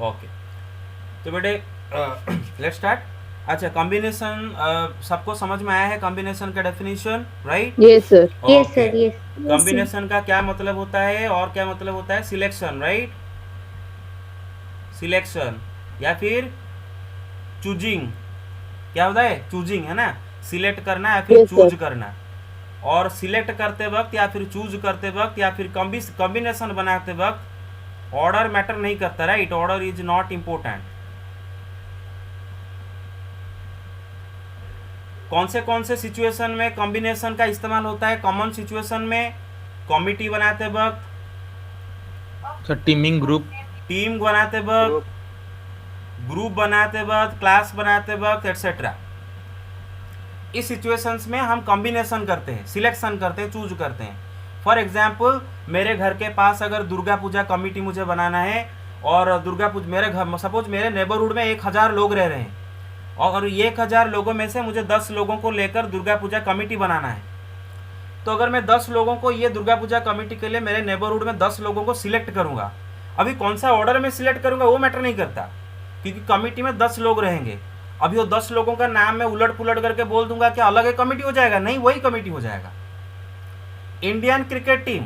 Okay, तो बेटे let's start. अच्छा, कॉम्बिनेशन सबको समझ में आया है? कॉम्बिनेशन का definition, right? Yes, sir. Yes, okay, sir. Yes. Yes, sir. Combination का क्या मतलब होता है और क्या मतलब होता है? Selection, right? सिलेक्शन या फिर चूजिंग। क्या होता है? चूजिंग, है ना? सिलेक्ट करना या फिर Yes, sir. चूज करना। और सिलेक्ट करते वक्त या फिर चूज करते वक्त या फिर कॉम्बिनेशन बनाते वक्त ऑर्डर मैटर नहीं करता, right? Order is not important. कौन से सिचुएशन में कॉम्बिनेशन का इस्तेमाल होता है? कॉमन सिचुएशन में, कमिटी बनाते वक्त, सर टीमिंग ग्रुप। टीम बनाते वक्त, ग्रुप बनाते वक्त, क्लास बनाते वक्त, एक्सेट्रा। इस सिचुएशंस में हम कॉम्बिनेशन करते हैं, सिलेक्शन करते हैं, चूज करते हैं। फॉर एग्जाम्पल, मेरे घर के पास अगर दुर्गा पूजा कमिटी मुझे बनाना है और दुर्गा पूजा मेरे घर, सपोज मेरे नेबरहुड में 1000 लोग रह रहे हैं और 1000 लोगों में से मुझे 10 लोगों को लेकर दुर्गा पूजा कमेटी बनाना है। तो अगर मैं 10 लोगों को ये दुर्गा पूजा कमेटी के लिए मेरे नेबरहुड में 10 लोगों को सिलेक्ट करूंगा, अभी कौन सा ऑर्डर में सिलेक्ट करूंगा वो मैटर नहीं करता, क्योंकि कमेटी में 10 लोग रहेंगे। अभी वो 10 लोगों का नाम मैं उलट पुलट करके बोल दूंगा, क्या अलग एक कमेटी हो जाएगा? नहीं, वही कमेटी हो जाएगा। इंडियन क्रिकेट टीम,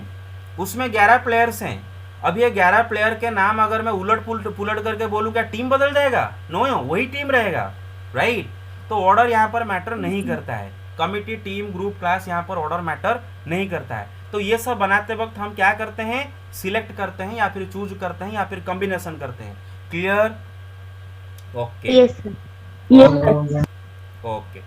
उसमें 11 प्लेयर्स हैं। अब ये 11 प्लेयर के नाम अगर मैं उलट पुलट करके बोलूँ, क्या टीम बदल जाएगा? नो, वही टीम रहेगा, राइट? तो ऑर्डर यहाँ पर मैटर नहीं करता है। कमिटी, टीम, ग्रुप, क्लास, यहाँ पर ऑर्डर मैटर नहीं करता है। तो ये सब बनाते वक्त हम क्या करते हैं? सिलेक्ट करते हैं या फिर चूज करते हैं या फिर कॉम्बिनेशन करते हैं। Clear? Okay, Yes, sir. Yes, okay, sir. Okay.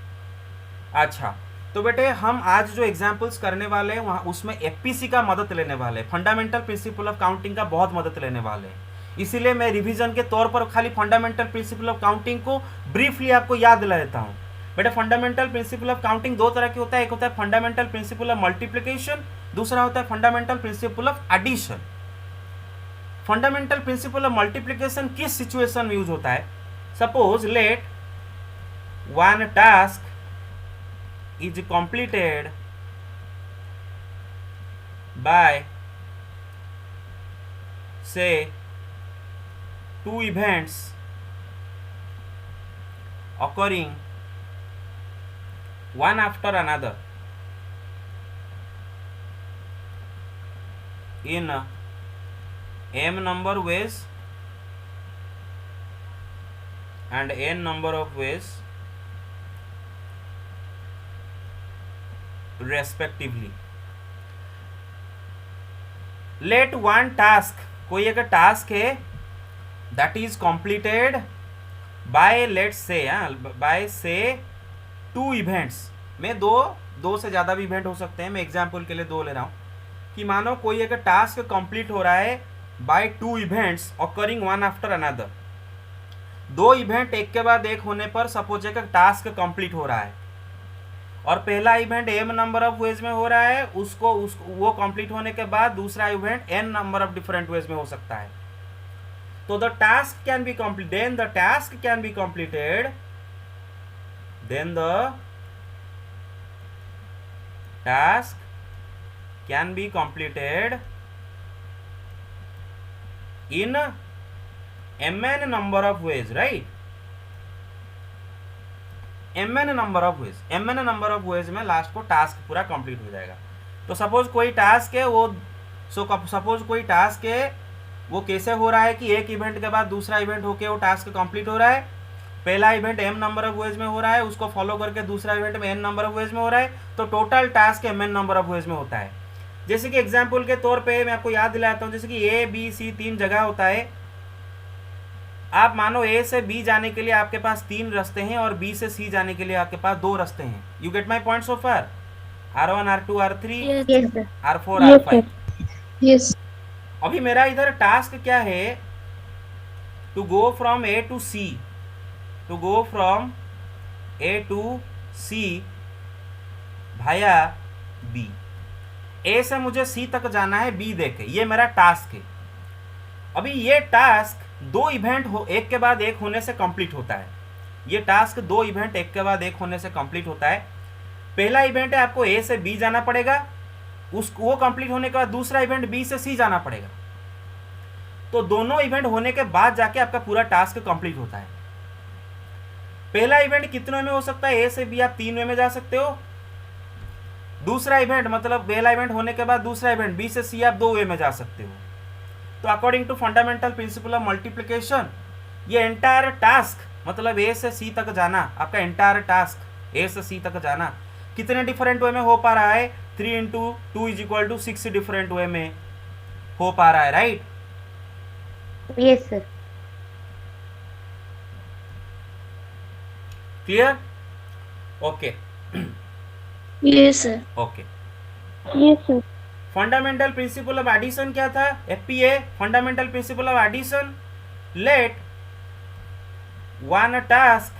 अच्छा, तो बेटे हम आज जो एग्जाम्पल्स करने वाले हैं वहाँ उसमें एफपीसी का मदद लेने वाले हैं, फंडामेंटल प्रिंसिपल ऑफ काउंटिंग का बहुत मदद लेने वाले हैं। इसीलिए मैं रिवीजन के तौर पर खाली फंडामेंटल प्रिंसिपल ऑफ काउंटिंग को ब्रीफली आपको याद दिला देता हूँ। बेटे फंडामेंटल प्रिंसिपल ऑफ काउंटिंग दो तरह की होता है, एक होता है फंडामेंटल प्रिंसिपल ऑफ मल्टीप्लिकेशन, दूसरा होता है fundamental principle of addition. Fundamental principle of multiplication किस सिचुएशन में यूज होता है? Suppose let one task is completed by say two events occurring one after another in m number ways and n number of ways respectively. Let one task, कोई अगर task है that is completed by let's say, by say two events में, दो से ज़्यादा भी event हो सकते हैं, मैं एग्जाम्पल के लिए दो ले रहा हूँ कि मानो कोई अगर टास्क कंप्लीट हो रहा है by two events occurring one after another. दो इवेंट एक के बाद एक होने पर सपोज एक टास्क कंप्लीट हो रहा है और पहला event m number of ways में हो रहा है, उसको वो कंप्लीट होने के बाद दूसरा event n number of different ways में हो सकता है। तो the task can be complete, then the task can be completed, then the task can be completed in mn number of ways, right? mn number of ways, mn number of ways में last को task पूरा complete हो जाएगा। तो suppose कोई task है वो, suppose कोई टास्क है वो कैसे हो रहा है कि एक इवेंट के बाद दूसरा इवेंट होके वो टास्क कंप्लीट हो रहा है। पहला event m number of ways में हो रहा है, उसको फॉलो करके दूसरा इवेंट में n नंबर ऑफ वेज में हो रहा है, तो total task mn number of ways में होता है। जैसे कि एग्जाम्पल के तौर पे मैं आपको याद दिलाता हूँ, जैसे कि ए बी सी 3 जगह होता है। आप मानो ए से बी जाने के लिए आपके पास 3 रास्ते हैं और बी से सी जाने के लिए आपके पास 2 रास्ते हैं। You get my point so far? R1 R2 R3 Yes, Yes, sir. sir. R4 Yes, R5। sir. Yes. अभी मेरा इधर टास्क क्या है? To go from A to C, to go from A to C via B. A से मुझे सी तक जाना है बी देके, ये मेरा टास्क है। अभी ये टास्क दो इवेंट हो एक के बाद एक होने से कंप्लीट होता है। ये टास्क दो इवेंट एक के बाद एक होने से कंप्लीट होता है। पहला इवेंट है आपको ए से बी जाना पड़ेगा, वो कंप्लीट होने के बाद दूसरा इवेंट बी से सी जाना पड़ेगा। तो दोनों इवेंट होने के बाद जाके आपका पूरा टास्क कंप्लीट होता है। पहला इवेंट कितने में हो सकता है? ए से बी आप 3 वे में जा सकते हो। दूसरा इवेंट मतलब पहला इवेंट होने के बाद दूसरा इवेंट बी से सी आप 2 वे में जा सकते हो। तो according to fundamental principle of multiplication ये एंटायर टास्क मतलब ए से सी तक जाना, आपका एंटायर टास्क ए से सी तक जाना कितने डिफरेंट वे में हो पा रहा है? 3 into 2 is equal to 6 different way में हो पा रहा है, right? Yes sir. Clear? Okay yes sir. Okay. Yes sir. Fundamental principle of addition क्या था? FPA fundamental principle of addition, let one task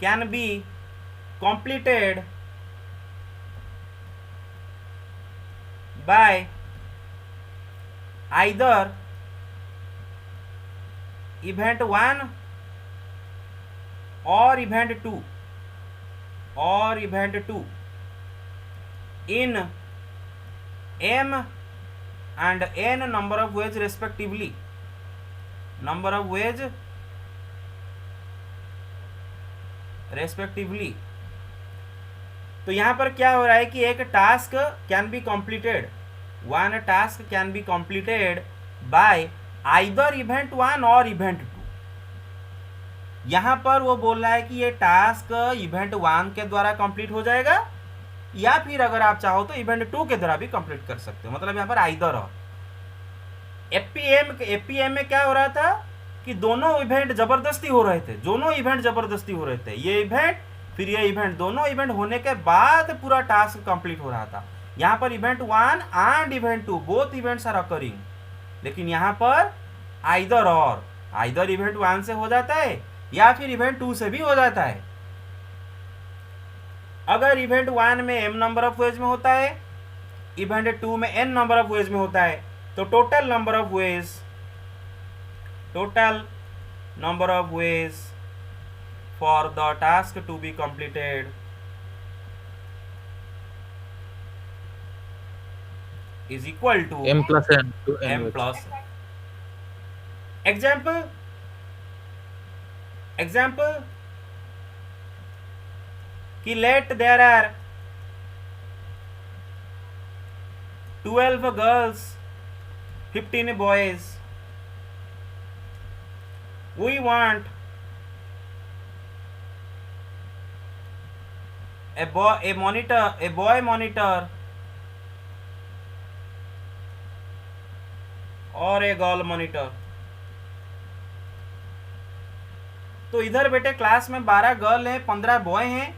can be completed by either event 1 or event 2 in m and n number of ways respectively, number of ways respectively. तो यहां पर क्या हो रहा है कि एक task can be completed, one task can be completed by either event 1 और इवेंट 2। यहां पर वो बोल रहा है कि ये टास्क इवेंट 1 के द्वारा कंप्लीट हो जाएगा या फिर अगर आप चाहो तो इवेंट 2 के द्वारा भी कंप्लीट कर सकते हो, मतलब यहां पर आइदर और। एफपीएम में क्या हो रहा था कि दोनों इवेंट जबरदस्ती हो रहे थे, दोनों इवेंट जबरदस्ती हो रहे थे, ये इवेंट फिर ये इवेंट, दोनों इवेंट होने के बाद पूरा टास्क कंप्लीट हो रहा था। यहाँ पर event 1 and event 2 both events are occurring, लेकिन यहाँ पर आइदर और, आइदर इवेंट 1 से हो जाता है या फिर इवेंट 2 से भी हो जाता है। अगर इवेंट 1 में m नंबर ऑफ वेज में होता है, इवेंट 2 में n नंबर ऑफ वेज में होता है, तो total number of ways for the task to be completed is equal to m plus n to n m ways. plus n. example कि let there are 12 girls 15 boys, we want a boy monitor और a girl monitor. तो इधर बेटे class में 12 girl हैं 15 boy हैं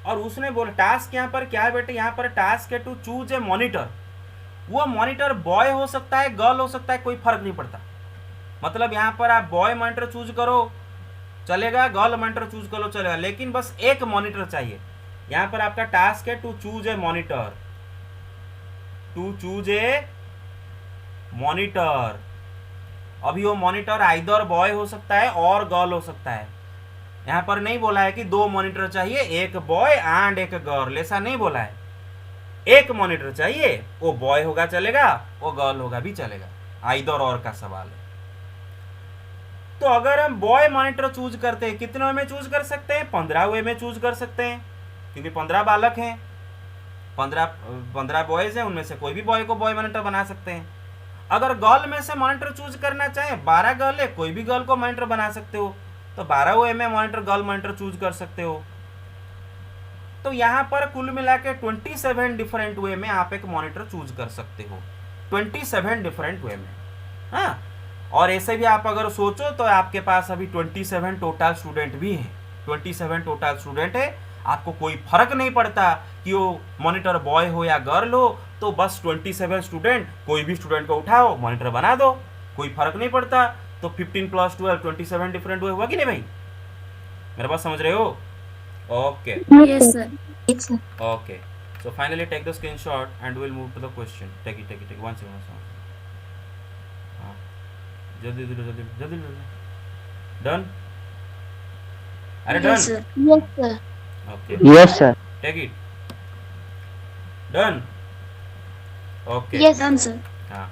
और उसने बोला टास्क यहाँ पर क्या है बेटे, यहाँ पर टास्क है टू चूज ए मॉनिटर। वो मॉनिटर बॉय हो सकता है गर्ल हो सकता है, कोई फर्क नहीं पड़ता। मतलब यहाँ पर आप बॉय मॉनिटर चूज करो चलेगा, गर्ल मॉनिटर चूज करो चलेगा, लेकिन बस एक मॉनिटर चाहिए। यहाँ पर आपका टास्क है to choose a monitor, to choose a monitor. अभी वो मॉनिटर आइदर बॉय हो सकता है और गर्ल हो सकता है। यहाँ पर नहीं बोला है कि 2 मॉनिटर चाहिए, एक बॉय एंड एक गर्ल, ऐसा नहीं बोला है। एक मॉनिटर चाहिए, वो बॉय होगा चलेगा, वो गर्ल होगा भी चलेगा, आइदर और का सवाल है। तो अगर हम बॉय मॉनिटर चूज करते हैं कितने वे में चूज कर सकते हैं? 15 वे में चूज कर सकते हैं, क्योंकि 15 बालक हैं, 15 बॉयज हैं, उनमें से कोई भी बॉय को बॉय मॉनिटर बना सकते हैं। अगर गर्ल में से मॉनिटर चूज करना चाहें, 12 गर्ल है, कोई भी गर्ल को मॉनिटर बना सकते हो, तो 12 वे में मॉनिटर गर्ल मॉनिटर चूज कर सकते हो। तो यहाँ पर कुल मिला के 27 डिफरेंट वे में आप एक मॉनिटर चूज कर सकते हो, 27 डिफरेंट वे में। हाँ, और ऐसे भी आप अगर सोचो तो आपके पास अभी 27 टोटल स्टूडेंट भी हैं, 27 टोटल स्टूडेंट है। आपको कोई फर्क नहीं पड़ता कि वो मॉनिटर बॉय हो या गर्ल हो, तो बस 27 स्टूडेंट, कोई भी स्टूडेंट को उठाओ मॉनिटर बना दो, कोई फर्क नहीं पड़ता। तो 15 + 12 27 डिफरेंट वे हुआ कि नहीं भाई? मेरे बात समझ रहे हो? Okay yes sir. Okay, so finally take the screenshot and we'll move to the question. Take it. 1 second. हाँ, जल्दी डन। अरे done. Yes sir. Okay Yes, sir. Take it done. Okay yes done sir. हाँ,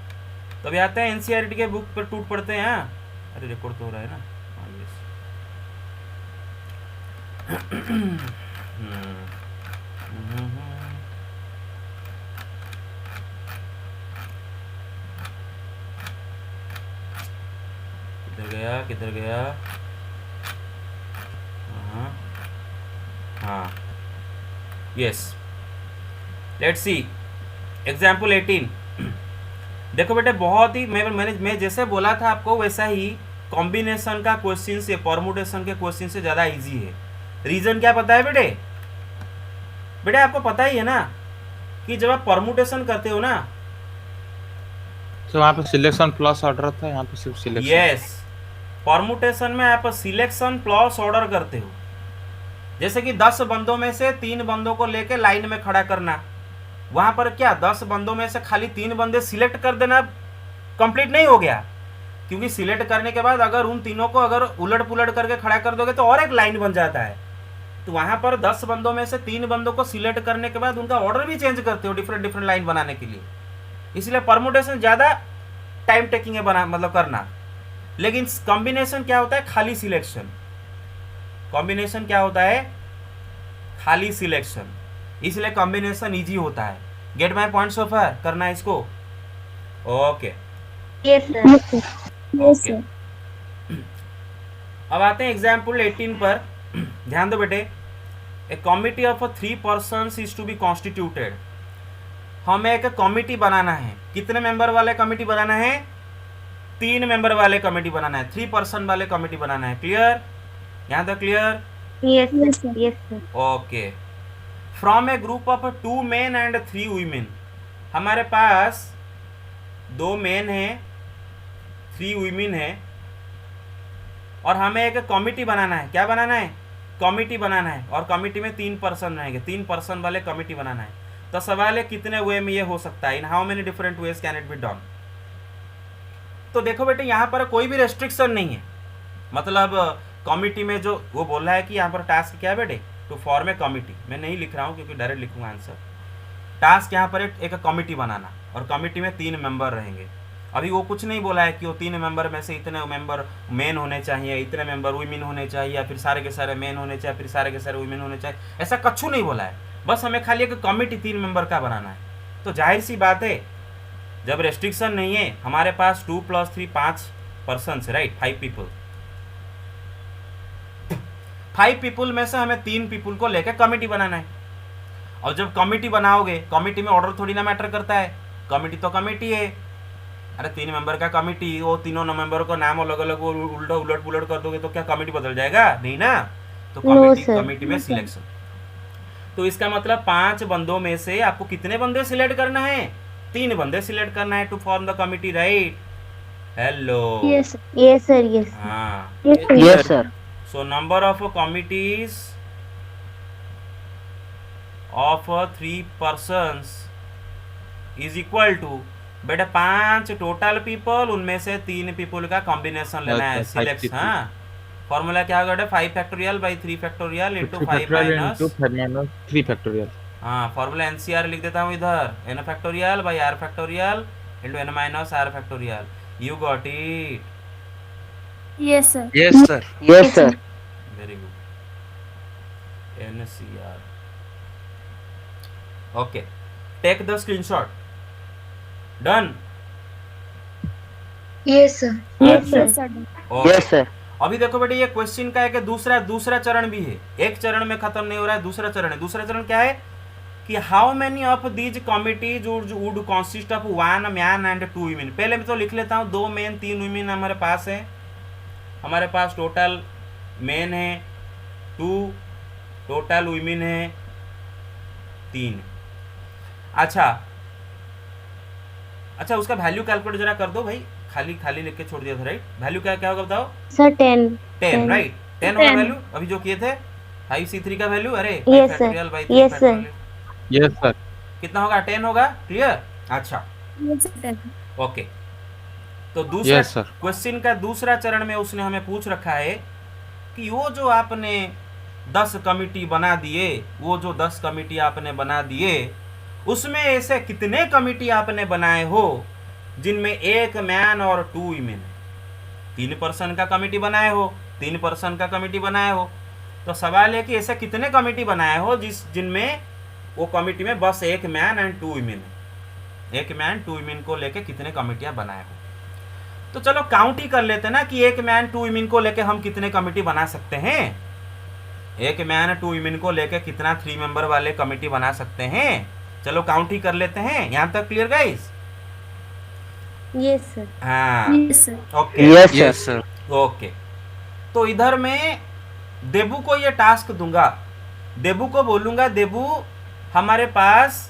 तो अभी आते हैं NCERT के book पर टूट पड़ते हैं। हाँ, अरे रिकॉर्ड तो हो रहा है ना। हाँ, यस। किधर गया, किधर गया? हाँ हाँ, यस। Let's see example 18। देखो बेटे, बहुत ही मैं जैसे बोला था आपको वैसा ही कॉम्बिनेशन का क्वेश्चन से, परमुटेशन के क्वेश्चन से ज़्यादा इजी है। रीजन क्या पता है बेटे? बेटे आपको पता ही है ना कि जब आप परमुटेशन करते हो ना, तो वहाँ पे सिलेक्शन प्लस ऑर्डर था, यहाँ पे सिर्फ सिलेक्शन। यस, परमुटेशन में आप सिलेक्शन प्लस ऑर्डर करते हो। जैसे कि 10 बंदों में से 3 बंदों को लेके लाइन में खड़ा करना, वहां पर क्या 10 बंदों में से खाली 3 बंदे सिलेक्ट कर देना कंप्लीट नहीं हो गया, क्योंकि सिलेक्ट करने के बाद अगर उन तीनों को अगर उलट पुलट करके खड़ा कर दोगे तो और एक लाइन बन जाता है। तो वहां पर 10 बंदों में से 3 बंदों को सिलेक्ट करने के बाद उनका ऑर्डर भी चेंज करते हो डिफरेंट डिफरेंट लाइन बनाने के लिए। इसलिए परमुटेशन ज़्यादा टाइम टेकिंग है बना, मतलब करना। लेकिन कॉम्बिनेशन क्या होता है? खाली सिलेक्शन। कॉम्बिनेशन क्या होता है? खाली सिलेक्शन। इसलिए कॉम्बिनेशन इजी होता है। गेट माय पॉइंट सो फार? करना है इसको? Okay, Yes, sir. Yes, okay. sir. अब आते हैं एग्जाम्पल 18 पर। ध्यान दो बेटे, a committee of 3 persons is to be constituted. हमें एक कमिटी बनाना है। कितने मेंबर वाले कमिटी बनाना है? 3 मेंबर वाले कमिटी बनाना है, 3 पर्सन वाले कमिटी बनाना है। क्लियर? यहाँ तक clear? Yes, sir. Yes, sir. Okay. From A group of 2 main and 3 women. हमारे पास 2 मेन हैं, 3 वीमेन हैं, और हमें एक कमिटी बनाना है। क्या बनाना है? कमिटी बनाना है। और कमिटी में 3 पर्सन रहेंगे, 3 पर्सन वाले कमिटी बनाना है। तो सवाल है कितने वे में ये हो सकता है? इन how many different ways can it be done? तो देखो बेटे, यहाँ पर कोई भी रेस्ट्रिक्शन नहीं है। मतलब कमिटी में जो वो बोल रहा है कि यहाँ पर टास्क क्या है बेटे? To form a committee. मैं नहीं लिख रहा हूँ क्योंकि डायरेक्ट लिखूंगा आंसर। टास्क यहाँ पर एक कमिटी बनाना, और कमिटी में 3 मेंबर रहेंगे। अभी वो कुछ नहीं बोला है कि वो 3 मेंबर में से इतने मेंबर मेन होने चाहिए, इतने मेंबर वीमेन होने चाहिए, या फिर सारे के सारे मेन होने चाहिए, फिर सारे के सारे वीमेन होने चाहिए। ऐसा कछु नहीं बोला है। बस हमें खाली एक कमिटी 3 मेंबर का बनाना है। तो जाहिर सी बात है, जब रेस्ट्रिक्शन नहीं है, हमारे पास 2 + 3 5 पर्सन है, राइट? 5 पीपल। 5 पीपल में से हमें 3 पीपल को लेकर कमिटी बनाना है। और जब कमिटी बनाओगे, कमिटी में ऑर्डर थोड़ी ना मैटर करता है। कमिटी तो कमिटी है। अरे 3 मेंबर का कमिटी, वो तीनों मेंबर को नाम अलग अलग उल्टा उलट पुलट कर दोगे तो क्या कमिटी बदल जाएगा? नहीं ना। तो कमिटी, sir. कमिटी में सिलेक्शन। तो इसका मतलब 5 बंदों में से आपको कितने बंदे सिलेक्ट करना है? 3 बंदे सिलेक्ट करना है to form the committee, right? Hello. Yes, sir. Yes, sir. Yes, sir. हाँ। Yes, sir. Yes, sir. So number of committees of 3 persons is equal to, बेटा 5 टोटल पीपल, उनमें से 3 पीपल का कॉम्बिनेशन लेना है, Okay, 5 सिलेक्ट। people. हाँ, formula क्या होगा बेटा? 5 factorial by 3 factorial into 5 minus, 3 factorial. हाँ, फॉर्मूला एनसीआर लिख देता हूँ इधर, n factorial by r factorial into n minus r factorial. You got it? Yes, sir. Yes, sir. Yes, sir. Very good. NCr. Okay, take the screenshot. Done? Yes, sir. Yes, sir. Okay. Yes, sir. अभी देखो बेटे, ये question का एक दूसरा चरण भी है। एक चरण में खत्म नहीं हो रहा है, दूसरा चरण है। दूसरा चरण क्या है कि how many of these committees would consist of 1 man and 2 women. पहले मैं तो लिख लेता हूँ, 2 मेन 3 वीमेन हमारे पास है। हमारे पास टोटल मेन है 2, टोटल वीमेन है 3। अच्छा, उसका वैल्यू कैलकुलेट जरा कर दो भाई। खाली खाली लिख के छोड़ दिया था, राइट? वैल्यू क्या क्या होगा बताओ? Sir, 10. 10, राइट? 10 होगा 10. वैल्यू अभी जो किए थे। 5c3 का वैल्यू, अरे Yes, sir. Factorial by 3 Yes, sir. Factorial, yes sir. कितना होगा? 10 होगा। क्लियर? अच्छा, Yes, sir. ओके। तो दूसरा Yes, sir. क्वेश्चन का दूसरा चरण में उसने हमें पूछ रखा है कि वो जो आपने 10 कमिटी बना दिए, वो जो 10 कमिटी आपने बना दिए, उसमें ऐसे कितने कमिटी आपने बनाए हो जिनमें एक मैन और 2 वुमेन है। 3 पर्सन का कमिटी बनाए हो, 3 पर्सन का कमिटी बनाए हो। तो सवाल है कि ऐसे कितने कमिटी बनाए हो जिनमें वो कमिटी में बस एक मैन एंड 2 वुमेन है। एक मैन 2 वुमेन को लेके कितने कमिटियां बनाए हो। तो चलो काउंट ही कर लेते ना कि एक मैन 2 वुमेन को लेके हम कितने कमिटी बना सकते हैं। एक मैन 2 वुमेन को लेके कितना 3 मेंबर वाले कमिटी बना सकते हैं। चलो काउंट ही कर लेते हैं। यहाँ तक क्लियर गाइस? Yes sir. हाँ yes sir. Okay yes sir. Okay. तो इधर मैं देबू को ये टास्क दूंगा। देबू को बोलूंगा, देबू हमारे पास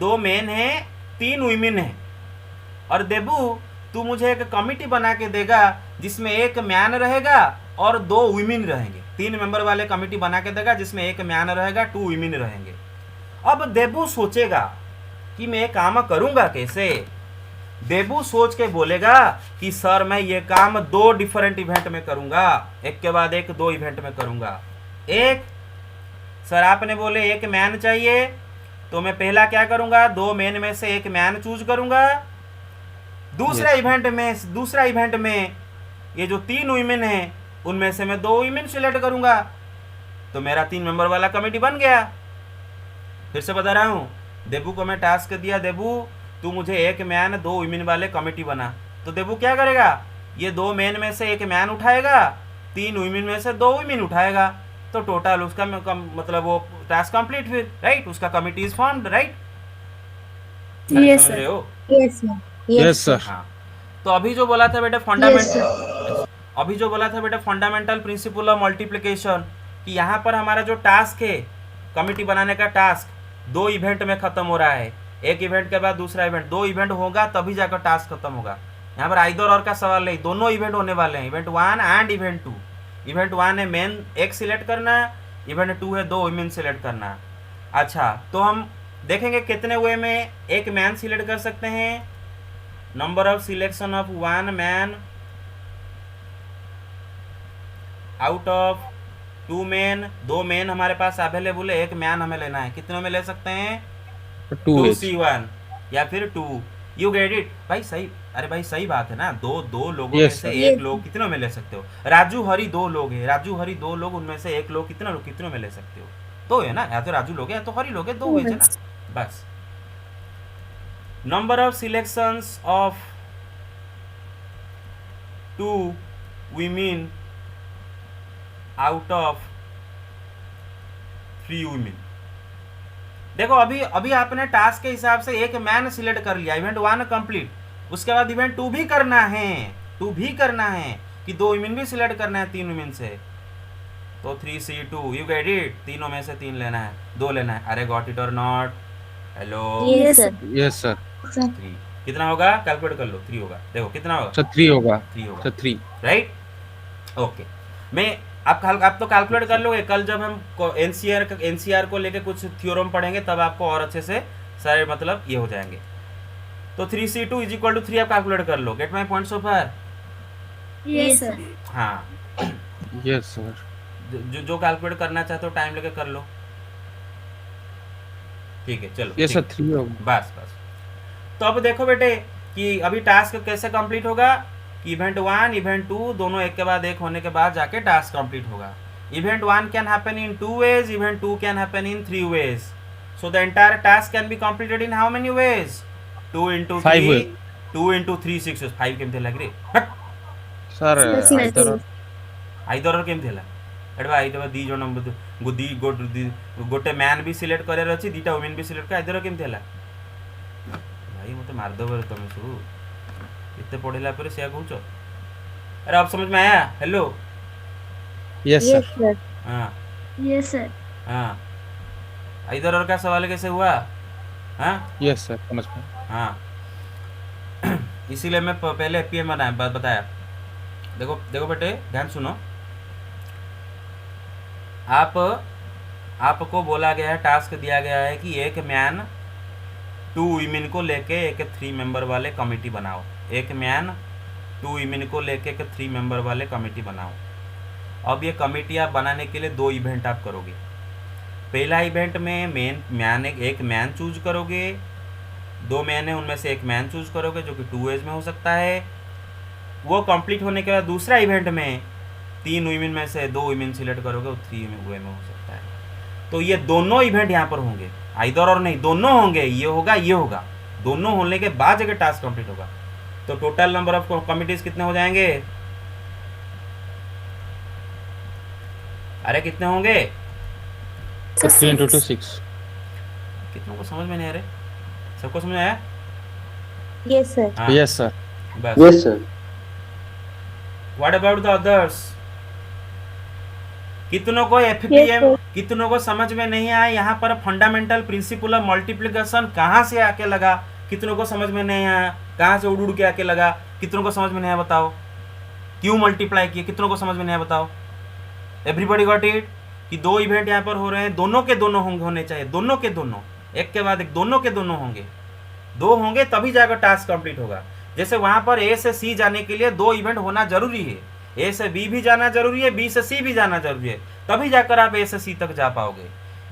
2 मेन है, 3 वुमेन है, और देबू तू मुझे एक कमिटी बना के देगा जिसमें एक मैन रहेगा और 2 वुमेन रहेंगे। 3 मेंबर वाले कमिटी बना के देगा जिसमें एक मैन रहेगा, 2 वुमेन रहेंगे। अब देबू सोचेगा कि मैं ये काम करूंगा कैसे। देबू सोच के बोलेगा कि सर मैं ये काम 2 डिफरेंट इवेंट में करूंगा, एक के बाद एक 2 इवेंट में करूंगा। एक, सर आपने बोले एक मैन चाहिए, तो मैं पहला क्या करूंगा, 2 मैन में से एक मैन चूज करूंगा। दूसरा इवेंट में ये जो 3 वुमेन है उनमें से मैं 2 वुमेन सिलेक्ट करूंगा, तो मेरा 3 मेंबर वाला कमेटी बन गया। फिर से बता रहा हूँ, देबू को मैं टास्क दिया, देबू तू मुझे एक मैन 2 वुमेन वाले कमेटी बना। तो देबू क्या करेगा, ये 2 मैन में से एक मैन उठाएगा, 3 वुमेन में से 2 वुमेन उठाएगा, तो टोटल उसका मतलब वो टास्क कंप्लीट फिर, राइट। उसका committee is formed, right. Yes समझ रहे सर। हो? Yes sir. Yes sir. हाँ। तो अभी जो बोला था बेटा फंडामेंटल प्रिंसिपल ऑफ मल्टीप्लिकेशन, कि यहाँ पर हमारा जो टास्क है कमिटी बनाने का टास्क 2 इवेंट में खत्म हो रहा है। एक इवेंट के बाद दूसरा इवेंट, 2 इवेंट होगा तभी जाकर टास्क खत्म होगा। यहाँ पर आइदर और का सवाल नहीं, दोनों इवेंट होने वाले हैं, इवेंट 1 एंड इवेंट 2। इवेंट 1 है मेन एक सिलेक्ट करना है, इवेंट 2 है 2 वुमेन सिलेक्ट करना है। अच्छा, तो हम देखेंगे कितने वे में एक मैन सिलेक्ट कर सकते हैं। Number of selection of 1 man out of 2 man. 2 man हमारे पास अवेलेबल है, एक मैन हमें लेना है। कितनों में ले सकते हैं? 2C1 या फिर 2। यू गेट इट भाई? सही, अरे भाई सही बात है ना। दो लोगों में Yes, से sir. एक लोग कितनों में ले सकते हो? राजू हरी 2 लोग हैं, राजू हरी 2 लोग, उनमें से एक लोग कितनों में ले सकते हो? 2 है ना, या तो राजू लोग है या तो हरी लोग है, 2 हुए थे ना, बस। Number of selections of 2 women out of 3 women। देखो अभी आपने टास्क के हिसाब से एक मैन सिलेक्ट कर लिया, इवेंट 1 कंप्लीट। उसके बाद इवेंट 2 भी करना है कि 2 वुमेन भी सिलेक्ट करना है 3 वुमेन से, तो 3C2। You get it? तीनों में से 3 लेना है, 2 लेना है। अरे गॉट इट और not? Hello? Yes sir. Yes sir. 3 कितना होगा? कैलकुलेट कर लो। 3 होगा। देखो कितना होगा? सर 3 होगा। 3 होगा सर 3। राइट। ओके, मैं आप तो कैलकुलेट कर लोगे। कल जब हम एनसीआर को लेके कुछ थ्योरम पढ़ेंगे तब आपको और अच्छे से सारे मतलब ये हो जाएंगे। तो 3C2 इज इक्वल टू 3 आप कैलकुलेट कर लो। Get my point so far? Yes sir. हाँ, यस सर। जो कैलकुलेट करना चाहते हो टाइम लेके कर लो। ठीक है, चलो। यस सर, ठीक। 3 होगा। बस। तो अब देखो बेटे कि अभी टास्क कैसे कंप्लीट होगा। इवेंट 1 इवेंट 2 दोनों एक के बाद एक होने के बाद जाके टास्क कंप्लीट होगा। Event 1 can happen in 2 ways, event 2 can happen in 3 ways। So the entire task can be completed in how many ways? 2 into 5 3 ways. 2 into 3 6 5 केम थेला रे सर आइदर केम थेला एडवा आइदर दी जण गोटे मैन भी सिलेक्ट करार अछि, दीटा women भी सिलेक्ट कर, आइदर केम थेला भाई मते मार दो रे तुम सब इतने पढ़ेला पर से कहूच। अरे अब समझ में आया? हेलो? Yes sir. हाँ यस सर। हाँ, इधर और का सवाल कैसे हुआ? हाँ यस सर, समझ में। हाँ, इसीलिए मैं पहले एपीएम बताया। देखो बेटे ध्यान सुनो। आपको बोला गया है, टास्क दिया गया है कि एक मैन 2 वुमेन को लेके एक 3 मेंबर वाले कमेटी बनाओ। एक मैन 2 वुमेन को लेके एक 3 मेंबर वाले कमेटी बनाओ। अब ये कमेटी आप बनाने के लिए 2 इवेंट आप करोगे। पहला इवेंट में एक मैन चूज करोगे, 2 मैन है, उनमें से एक मैन चूज करोगे जो कि 2 वेज में हो सकता है। वो कंप्लीट होने के बाद दूसरा इवेंट में 3 वीमेन में से 2 वीमेन सिलेक्ट करोगे, वो 3 वे में हो सकता है। तो ये दोनों इवेंट यहाँ पर होंगे, आइदर और नहीं, दोनों होंगे, ये होगा, दोनों होने के बाद जगह टास्क कंप्लीट होगा। तो टोटल नंबर ऑफ कमिटीज कितने हो जाएंगे? अरे कितने होंगे? 3 into 2 6. कितनों को समझ में नहीं आ रहे? सबको समझ में आया? Yes, sir. हाँ, Yes sir. बस। Yes, sir. What about the others? कितनों को Yes, एफपीएम, sir. कितनों को समझ में नहीं आया? यहाँ पर फंडामेंटल प्रिंसिपल ऑफ मल्टीप्लिकेशन कहाँ से आके लगा? कितनों को समझ में नहीं आया? कहाँ से उड़ उड़ के आके लगा? कितनों को समझ में नहीं आया बताओ? क्यों मल्टीप्लाई किए? कितनों को समझ में नहीं आया बताओ? Everybody got it? कि 2 इवेंट यहाँ पर हो रहे हैं, दोनों के दोनों होने चाहिए, दोनों के दोनों, एक के बाद एक, दोनों के दोनों होंगे, 2 होंगे तभी जाकर टास्क कंप्लीट होगा। जैसे वहां पर ए से सी जाने के लिए 2 इवेंट होना जरूरी है, ए से बी भी जाना जरूरी है, बी से सी भी जाना जरूरी है, तभी जाकर आप ए से सी तक जा पाओगे।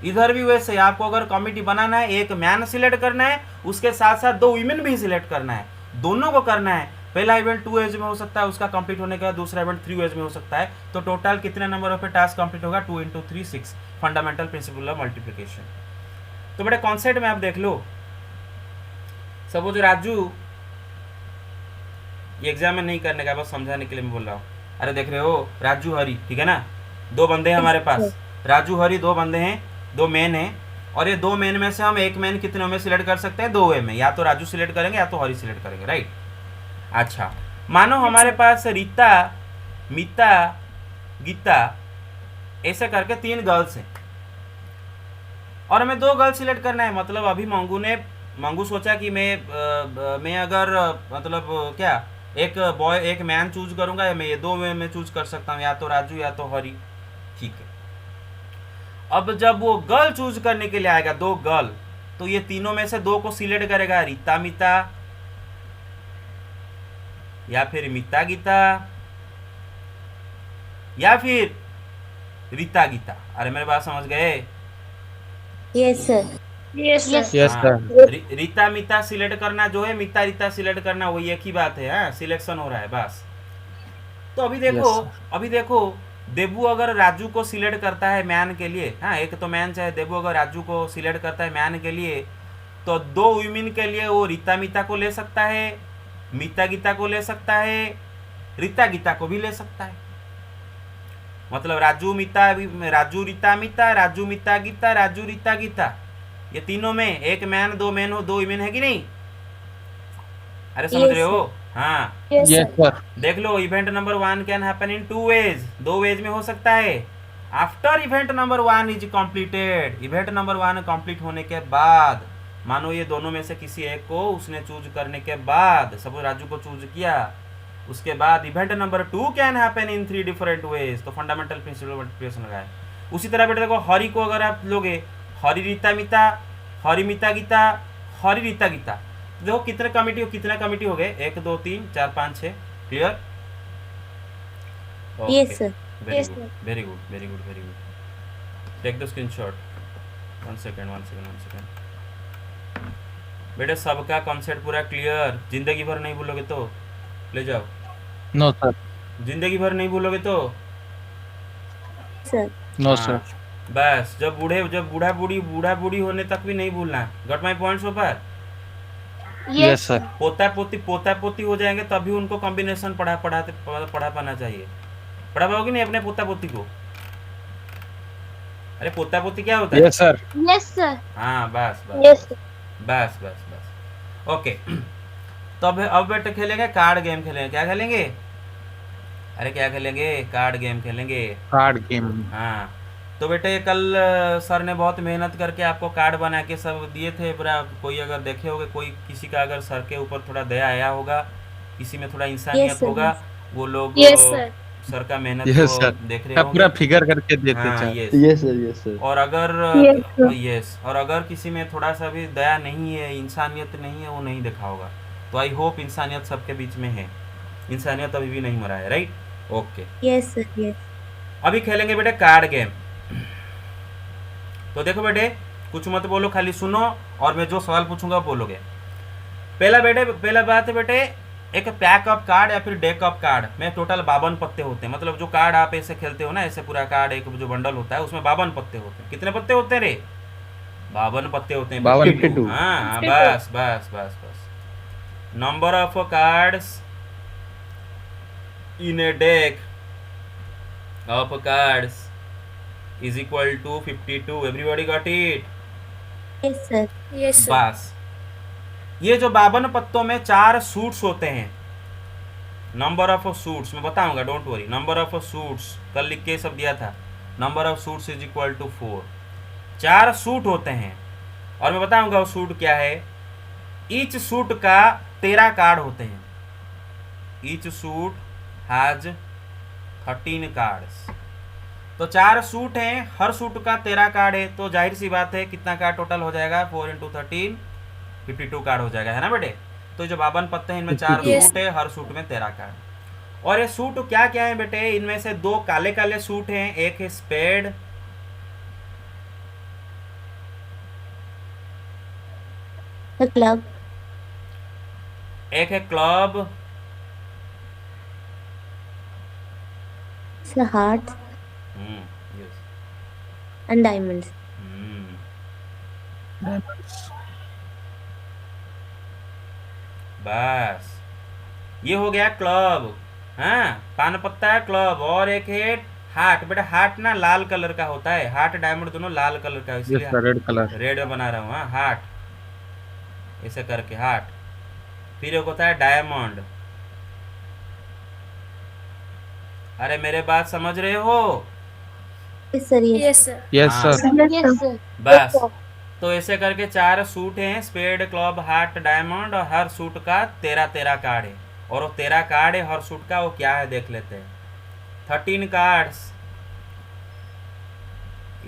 इधर भी वैसे आपको अगर कमिटी बनाना है, एक मैन सिलेक्ट करना है, उसके साथ साथ 2 वीमेन भी सिलेक्ट करना है, दोनों को करना है। पहला इवेंट 2 एज में हो सकता है, उसका कंप्लीट होने के बाद दूसरा इवेंट 3 एज में हो सकता है। तो टोटल कितने नंबर ऑफ टास्क कंप्लीट होगा? 2 into 3 6, fundamental principle of multiplication. तो बड़े कॉन्सेप्ट में आप देख लो, सपोज राजू, ये एग्जाम में नहीं करने का, बस समझाने के लिए मैं बोल रहा हूँ। अरे देख रहे हो, राजू हरी, ठीक है ना, 2 बंदे हैं हमारे पास, राजू हरी 2 बंदे हैं, 2 मैन हैं, और ये 2 मैन में से हम एक मैन कितने में सिलेक्ट कर सकते हैं? 2 वे में, या तो राजू सिलेक्ट करेंगे या तो हरी सिलेक्ट करेंगे, राइट। अच्छा, मानो हमारे पास रीता, मीता, गीता ऐसे करके 3 गर्ल्स हैं और हमें 2 गर्ल्स सिलेक्ट करना है। मतलब अभी मंगू सोचा कि मैं अगर मतलब क्या एक बॉय एक मैन चूज करूंगा, या मैं ये 2 में चूज कर सकता हूँ, या तो राजू या तो हरी, ठीक है। अब जब वो गर्ल चूज करने के लिए आएगा, 2 गर्ल, तो ये तीनों में से 2 को सिलेक्ट करेगा, रीता मीता या फिर मीता गीता या फिर रीता गीता। अरे मेरे बात समझ गए? Yes, sir. Yes, sir. Yes हाँ, sir. रीता मीता सिलेक्ट करना जो है, मीता रीता सिलेक्ट करना, वही एक ही बात है। हाँ, सिलेक्शन हो रहा है बस। तो अभी देखो, Yes, अभी देखो, देबू अगर राजू को सिलेक्ट करता है मैन के लिए, हाँ एक तो मैन चाहे, देबू अगर राजू को सिलेक्ट करता है मैन के लिए, तो 2 वीमेन के लिए वो रीता मीता को ले सकता है, मीता गीता को ले सकता है, रीता गीता को भी ले सकता है। मतलब राजू रीता मीता, राजू मीता गीता, राजू रीता गीता, ये तीनों में एक मैन 2 मैन हो, 2 वीमेन है कि नहीं? अरे समझ Yes, रहे हो? हाँ, Yes, yes sir. sir. देख लो, event number 1 can happen in 2 ways, 2 ways में हो सकता है। After event number 1 is completed, event number 1 complete होने के बाद, मानो ये दोनों में से किसी एक को उसने चूज करने के बाद, सपोज राजू को चूज किया, उसके बाद event number 2 can happen in 3 different ways. तो फंडामेंटल प्रिंसिपल मल्टीप्लिकेशन लगाए। उसी तरह बेटा देखो, हरी को अगर आप लोगे, हरी रीता मीता, हरी मीता गीता, हरी रीता गीता, देखो कितने कमिटी हो गए? 1 2 3 4 5 6, clear? Yes, sir. Very Yes, good, sir. Very good, very good, very good. Take the screenshot. 1 second. बेटा सबका कॉन्सेप्ट पूरा क्लियर? जिंदगी भर नहीं भूलोगे तो ले जाओ, No sir. जिंदगी भर नहीं भूलोगे तो Sir. No हाँ, sir. बस जब बूढ़ा बूढ़ी होने तक भी नहीं भूलना। Got my points so far? Yes sir. पोता पोती हो जाएंगे तभी उनको कॉम्बिनेशन पढ़ा पाना चाहिए। पढ़ा पाओगे नहीं अपने पोता पोती को? अरे पोता पोती क्या होता है? Yes sir. Yes, sir. हाँ बस Yes, sir. बस ओके। तो अब बेटे खेलेंगे कार्ड गेम, खेलेंगे। क्या खेलेंगे? अरे क्या खेलेंगे? कार्ड गेम खेलेंगे। Card game. हाँ, तो बेटे कल सर ने बहुत मेहनत करके आपको कार्ड बना के सब दिए थे पूरा। कोई अगर देखे होगे, कोई किसी का अगर सर के ऊपर थोड़ा दया आया होगा, किसी में थोड़ा इंसानियत sir, होगा, yes. वो लोग Yes, sir. सर का मेहनत Yes को sir. देख रहे आप पूरा होंगे। फिगर करके देते हाँ, sir. Yes. Yes, sir. Yes, sir. और अगर Yes, sir. यस, और अगर किसी में थोड़ा सा भी दया नहीं है, इंसानियत नहीं है, वो नहीं देखा होगा। तो आई होप इंसानियत सबके बीच में है, इंसानियत अभी भी नहीं मरा है, right? Okay, Yes, sir. Yes. अभी खेलेंगे बेटे कार्ड गेम। तो देखो बेटे, कुछ मत बोलो, खाली सुनो और मैं जो सवाल पूछूंगा बोलोगे। पहला बात है बेटे, एक पैक ऑफ कार्ड या फिर डेक ऑफ कार्ड में टोटल 52 पत्ते होते हैं। मतलब जो कार्ड आप ऐसे खेलते हो ना, ऐसे पूरा कार्ड एक जो बंडल होता है उसमें 52 पत्ते होते हैं। कितने पत्ते होते हैं रे? 52 पत्ते होते हैं। 52। हाँ बस बस बस बस। Number of cards in a deck of cards is equal to 52। Everybody got it? Yes sir. Yes sir. बस ये जो 52 पत्तों में 4 सूट्स होते हैं। नंबर ऑफ सूट्स मैं बताऊंगा, don't worry. Number of suits कल लिख के सब दिया था। Number of suits is equal to 4। 4 suit होते हैं और मैं बताऊंगा वो सूट क्या है। ईच सूट का 13 कार्ड होते हैं। Each suit has 13 cards. तो 4 सूट हैं, हर सूट का 13 कार्ड है, तो जाहिर सी बात है कितना कार्ड टोटल हो जाएगा? 4 इंटू 13 52 कार्ड हो जाएगा, है ना बेटे? तो जो 52 पत्ते हैं इनमें 4 Yes. सूट है, हर सूट में 13 कार्ड। और ये सूट क्या क्या है बेटे? इनमें से 2 काले काले सूट हैं, एक है स्पेड, द क्लब, एक है club, the heart yes, and diamonds. बस ये हो गया क्लब। हाँ, पान पत्ता है क्लब। और एक है हार्ट। बेटा हार्ट ना लाल कलर का होता है, हार्ट डायमंड दोनों लाल कलर का है, यस इसलिए सर, रेड कलर। रेड में बना रहा हूँ। हाँ, हार्ट ऐसे करके हार्ट। फिर एक होता है डायमंड। अरे मेरे बात समझ रहे हो? Yes sir. Yes sir. Yes हाँ, सर। Yes sir. बस तो ऐसे करके 4 सूट हैं, स्पेड, क्लब, हार्ट, डायमंड, और हर सूट का 13 कार्ड है। और वो 13 कार्ड है हर सूट का, वो क्या है देख लेते हैं। 13 कार्ड्स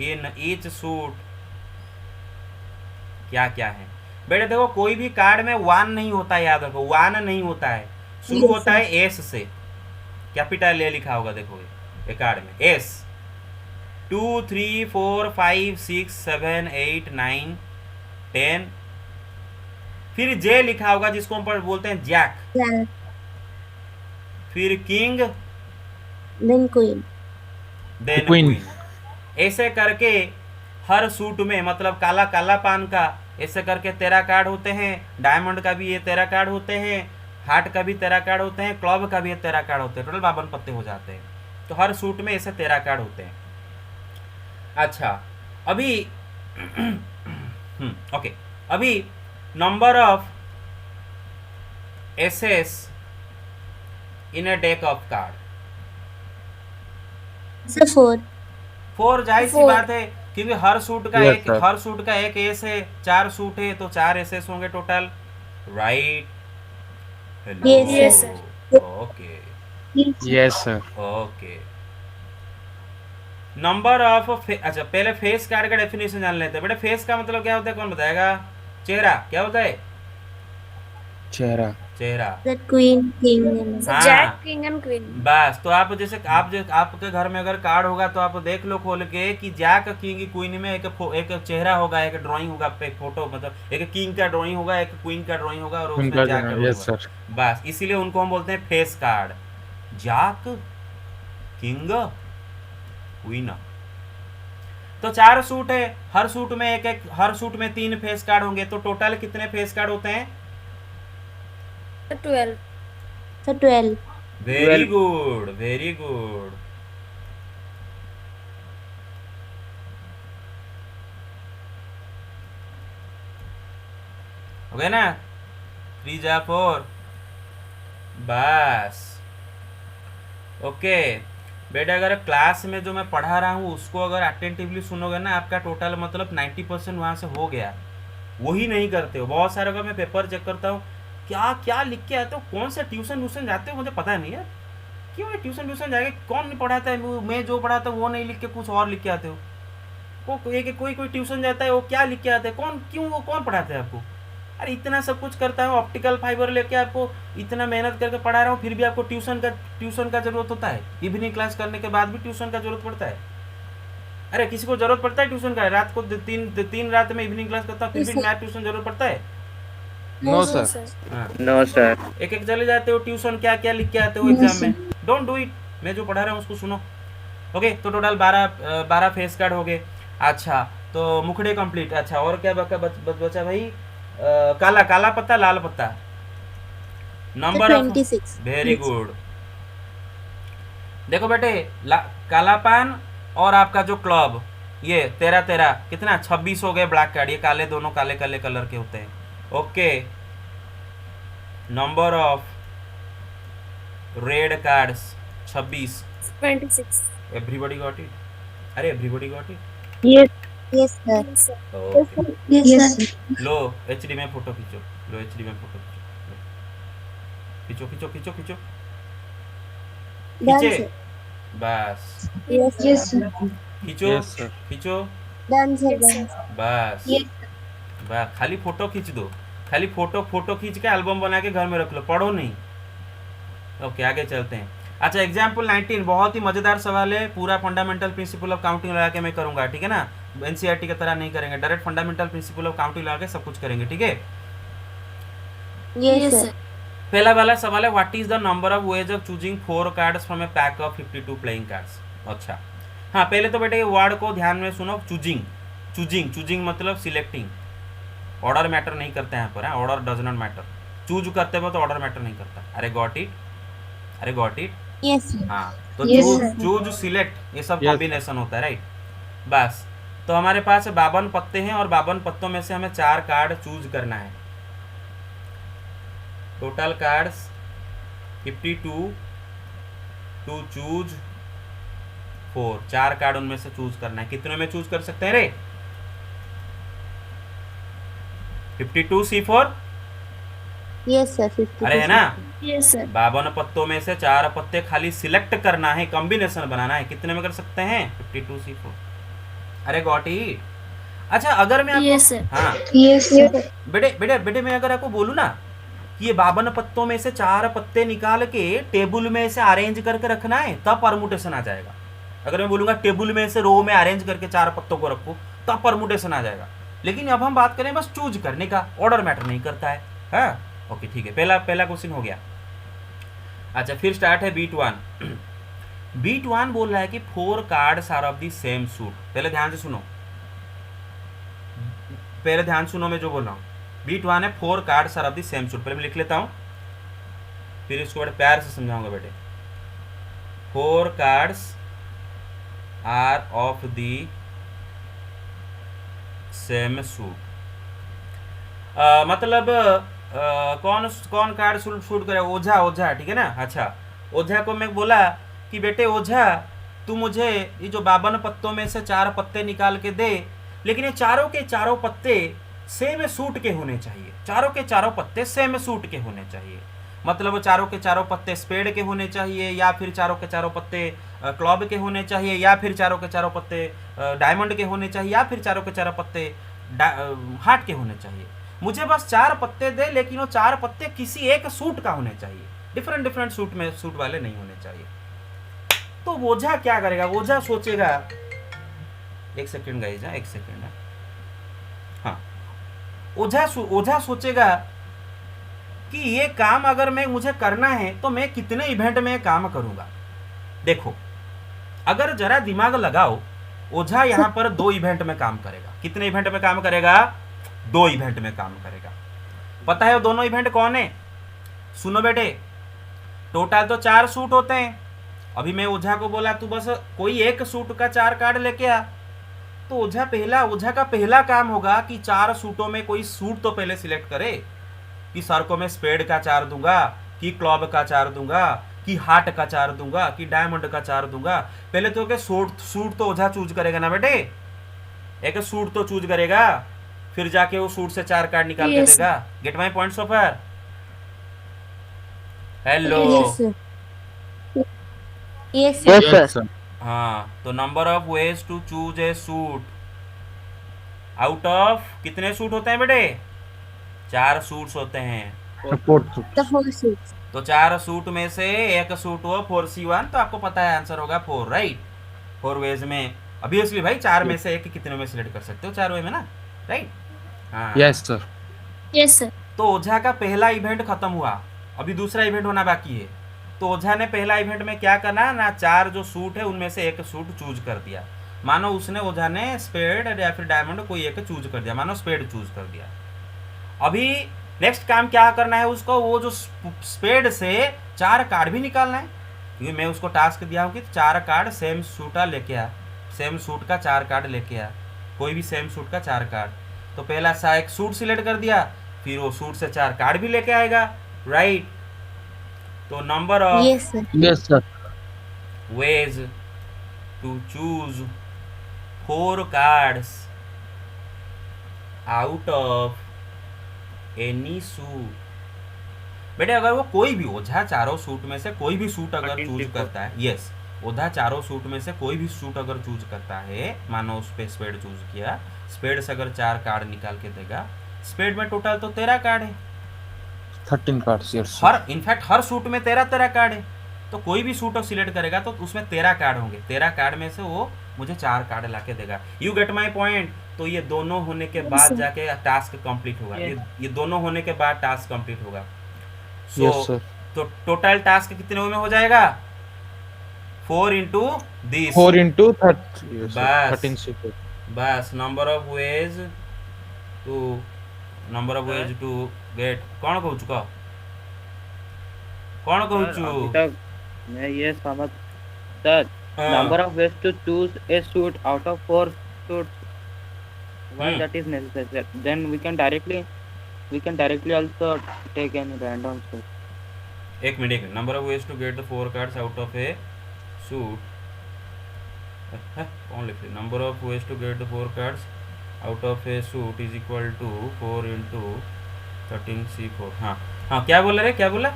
इन ईच सूट क्या क्या है बेटे? देखो कोई भी कार्ड में 1 नहीं होता है, याद रखो 1 नहीं होता है। शुरू Yes, होता है एस से, कैपिटल ए लिखा होगा देखोगे ये कार्ड में, एस। 2 3 4 5 6 7 8 9 10। फिर जे लिखा होगा जिसको हम बोलते हैं जैक। फिर king, then queen. Then Queen। Queen. ऐसे करके हर सूट में, मतलब काला काला पान का ऐसे करके 13 कार्ड होते हैं। डायमंड का भी ये 13 कार्ड होते हैं, हार्ट का भी 13 कार्ड होते हैं, क्लब का भी ये 13 कार्ड होते हैं। टोटल 52 पत्ते हो जाते हैं। तो हर सूट में ऐसे 13 कार्ड होते हैं। अच्छा अभी ओके, अभी number of aces in a deck of card. Sir 4। 4 जाहिर सी 4। बात है, क्योंकि हर सूट का Yes, एक sir. हर सूट का एक एस है। 4 सूट है तो 4 एसेस होंगे total, right? Yes, sir. Okay yes sir. Okay. Number of अच्छा पहले फेस कार्ड का डेफिनेशन जान लेते हैं। बेटा फेस का मतलब क्या होता है, कौन बताएगा? चेहरा क्या होता है? चेहरा। चेहरा। That queen, king. हाँ। Jack, king and queen. बस तो आप जैसे आपके घर में अगर कार्ड होगा तो आप देख लो खोल के कि जैक, किंग, क्वीन में एक चेहरा होगा, एक ड्राइंग होगा, एक फोटो, मतलब एक किंग का ड्राइंग होगा, एक क्वीन का ड्राइंग होगा, और उसमें उनका जैक का drawing यस होगा। सर। बस इसीलिए उनको हम बोलते हैं face card. Jack, king, queen. तो 4 सूट है, हर सूट में हर सूट में 3 फेस कार्ड होंगे। तो टोटल कितने फेस कार्ड होते हैं? 12। Sir 12। Very good, very good. हो गया ना? 3 जा 4। बस ओके बेटा, अगर क्लास में जो मैं पढ़ा रहा हूँ उसको अगर अटेंटिवली सुनोगे ना, आपका टोटल मतलब 90% वहाँ से हो गया। वही नहीं करते हो बहुत सारे। अगर मैं पेपर चेक करता हूँ, क्या क्या लिख के आते हो, कौन से ट्यूशन जाते हो, मुझे पता नहीं है क्यों ये ट्यूशन जाएगा, कौन नहीं पढ़ाता है? मैं जो पढ़ाता हूँ वो नहीं लिख के कुछ और लिख के आते हो। कोई ट्यूशन जाता है वो क्या लिख के आते हैं, कौन पढ़ाता है आपको? अरे इतना सब कुछ करता हूँ, ऑप्टिकल फाइबर लेके आपको इतना मेहनत करके पढ़ा रहा हूँ, फिर भी आपको ट्यूशन का जरूरत होता है। इवनिंग क्लास करने के बाद भी ट्यूशन का जरूरत पड़ता है। अरे किसी को जरूरत पड़ता है ट्यूशन का? रात को 3 रात में इवनिंग क्लास करता हूँ, फिर भी मैथ ट्यूशन जरूरत पड़ता है? No, sir. हाँ, No, sir. एक एक चले जाते हो ट्यूशन, क्या क्या लिख के आते हो एग्जाम में। Don't do it. मैं जो पढ़ा रहा हूँ उसको सुनो। ओके, तो टोटल 12 फेस कार्ड हो गए। अच्छा, तो मुखड़े कंप्लीट। अच्छा, और क्या बचा भाई? काला काला पत्ता, लाल पत्ता। Number of 26. Very good. देखो बेटे, काला पान और आपका जो क्लब, ये 13 कितना 26 हो गए ब्लैक कार्ड। ये काले, दोनों काले काले कलर के होते हैं। Okay, number of red cards 26। 26. Everybody got it? अरे everybody got it? Yes. Yes, sir. Okay, Yes, sir. लो एचडी में फोटो खींचो। लो एचडी में फोटो खींचो। खींचो खींचो खींचो खींचो। Done, खींचे? sir. बस Yes, sir. खींचो Yes, sir. खींचो। Done, sir. Yes, Done. sir. बस बस, खाली फोटो खींच दो। खाली फोटो खींच के एल्बम बना के घर में रख लो, पढ़ो नहीं। ओके, आगे चलते हैं। अच्छा, एग्जाम्पल 19 बहुत ही मजेदार सवाल है। पूरा फंडामेंटल प्रिंसिपल ऑफ काउंटिंग लगा के मैं करूंगा, ठीक है ना? एनसीईआरटी की तरह नहीं करेंगे, direct fundamental principle of counting लगा के सब कुछ करेंगे, ठीक है? Yes, sir. पहला वाला सवाल है, what is the number of ways of choosing 4 cards from A pack of 52 playing cards. अच्छा, हाँ, पहले तो बेटे वर्ड को ध्यान में सुनो। चूजिंग मतलब सिलेक्टिंग। ऑर्डर मैटर नहीं करता है यहाँ पर। Order does not matter. Choose करते हो तो ऑर्डर मैटर नहीं करता। अरे गॉट इट? Yes, sir. हाँ, तो Yes, sir. चूज सिलेक्ट ये सब Yes. कॉम्बिनेशन होता है, राइट? बस, तो हमारे पास 52 पत्ते हैं और 52 पत्तों में से हमें 4 कार्ड चूज करना है। Total cards 52 to choose 4। 4 card उनमें से चूज करना है। कितने में चूज कर सकते हैं रे? 52 C4? Yes, sir. 52. अरे है ना? Yes, sir. 52 पत्तों में से 4 पत्ते खाली सिलेक्ट करना है, कॉम्बिनेशन बनाना है। कितने में कर सकते हैं? 52 C4। अरे गॉट इट? अच्छा, अगर मैं आपको Yes, sir. हाँ Yes, sir. बेटे मैं अगर आपको बोलूँ ना कि ये 52 पत्तों में से 4 पत्ते निकाल के टेबल में से अरेंज करके रखना है, तब परमुटेशन आ जाएगा। अगर मैं बोलूँगा टेबल में से रो में अरेंज करके 4 पत्तों को रखो, तब परमुटेशन आ जाएगा। लेकिन अब हम बात करें बस चूज करने का, ऑर्डर मैटर नहीं करता है। हाँ, ओके, ठीक है। पहला क्वेश्चन हो गया। अच्छा, फिर स्टार्ट है बीट 1। बीट 1 बोल रहा है कि 4 cards are of the same suit. पहले ध्यान सुनो मैं जो बोल रहा हूँ। बीट 1 है 4 cards are of the same suit. पहले मैं लिख लेता हूँ, फिर इसको बड़े प्यार से समझाऊंगा बेटे। 4 cards are of the same suit. मतलब कौन कार्ड शूट करे? ओझा, ठीक है ना? अच्छा, ओझा को मैं बोला कि बेटे ओझा, तू मुझे ये जो 52 पत्तों में से 4 पत्ते निकाल के दे, लेकिन ये चारों के चारों पत्ते सेम सूट के होने चाहिए। चारों के चारों पत्ते सेम सूट के होने चाहिए। मतलब चारों के चारों पत्ते स्पेड के होने चाहिए, या फिर चारों के चारों पत्ते क्लॉब के होने चाहिए, या फिर चारों के चारों पत्ते डायमंड के होने चाहिए, या फिर चारों के चारों पत्ते हार्ट के होने चाहिए। मुझे बस 4 पत्ते दे, लेकिन वो 4 पत्ते किसी एक सूट का होने चाहिए। डिफरेंट सूट वाले नहीं होने चाहिए। तो ओझा क्या करेगा? ओझा सोचेगा, एक सेकंड गाइस, एक सेकंड। हाँ, ओझा सोचेगा कि ये काम अगर मुझे करना है तो मैं कितने इवेंट में काम करूंगा। देखो, अगर जरा दिमाग लगाओ, ओझा यहाँ पर 2 इवेंट में काम करेगा। कितने इवेंट में काम करेगा? 2 इवेंट में काम करेगा। पता है वो दोनों इवेंट कौन है? सुनो बेटे, टोटल तो 4 सूट होते हैं। अभी मैं ओझा को बोला तू बस कोई एक सूट का 4 कार्ड लेके आ, तो ओझा का पहला काम होगा कि 4 सूटों में कोई सूट तो पहले सिलेक्ट करे कि सर को मैं स्पेड का 4 दूंगा, कि क्लॉब का 4 दूंगा, कि हार्ट का 4 दूंगा, कि डायमंड का 4 दूंगा। पहले तो के सूट तो ओझा चूज करेगा ना बेटे, एक सूट तो चूज करेगा, फिर जाके वो सूट से 4 कार्ड निकाल के देगा। Get my point so far? Hello? Yes, sir. Yes, sir. Yes, sir. हाँ, तो number of ways to choose a suit out of कितने सूट होते हैं बेटे? 4 सूट्स होते हैं। The whole suit. तो 4 सूट में से एक सूट हो 4C1, तो आपको पता है आंसर होगा 4, राइट? 4 वेज में ऑब्वियसली भाई 4 में से एक कितने में सिलेक्ट कर सकते हो? 4 वे में ना, राइट? हाँ, Yes, sir. Yes, sir. तो ओझा का पहला इवेंट खत्म हुआ, अभी दूसरा इवेंट होना बाकी है। तो ओझा ने पहला इवेंट में क्या करना ना, 4 जो सूट है उनमें से एक सूट चूज कर दिया। मानो उसने ओझा ने स्पेड या फिर डायमंड कोई एक चूज कर दिया, मानो स्पेड चूज कर दिया। अभी नेक्स्ट काम क्या करना है उसको, वो जो स्पेड से 4 कार्ड भी निकालना है, क्योंकि मैं उसको टास्क दिया हूँ कि 4 कार्ड सेम सूटा लेके आ, सेम सूट का 4 कार्ड लेके आ, कोई भी सेम सूट का 4 कार्ड। तो पहला सा एक सूट सिलेक्ट कर दिया, फिर वो सूट से 4 कार्ड भी लेके आएगा, राइट। तो number of Yes, sir. Yes, sir. ways to choose 4 cards out of any suit। बेटे अगर वो कोई भी ओझा चारों सूट में से कोई भी सूट अगर चूज करता है, यस, ओझा चारों सूट में से कोई भी सूट अगर चूज करता है, मानो उस पे स्पेड चूज किया, स्पेड से अगर 4 कार्ड निकाल के देगा, स्पेड में टोटल तो 13 कार्ड है, 13 cards, yes, sir. हर इनफैक्ट हर सूट में 13 कार्ड है। तो कोई भी सूट सिलेक्ट करेगा तो उसमें 13 कार्ड होंगे, 13 कार्ड में से वो मुझे 4 कार्ड ला के देगा। You get my point. तो ये दोनों होने के बाद sir. जाके टास्क कंप्लीट होगा, ये दोनों होने के बाद टास्क कंप्लीट होगा। Yes, sir. तो टोटल टास्क कितने में हो जाएगा, 4 into this, 4 into 30. Yes, sir. बस। 13 super. बस number of ways to get. कौन कहू चुका, कौन कहू सर, चु अभी तक मैं ये समझ sir, number of ways to choose a suit out of 4 suits, why that is necessary, sir? Then we can directly also take any random suit. एक minute, number of ways to get the 4 cards out of a suit, कौन लिख रही, number of ways to get the 4 cards out of a suit is equal to 4 into 13c4। हाँ हाँ, क्या बोला रे, क्या बोला,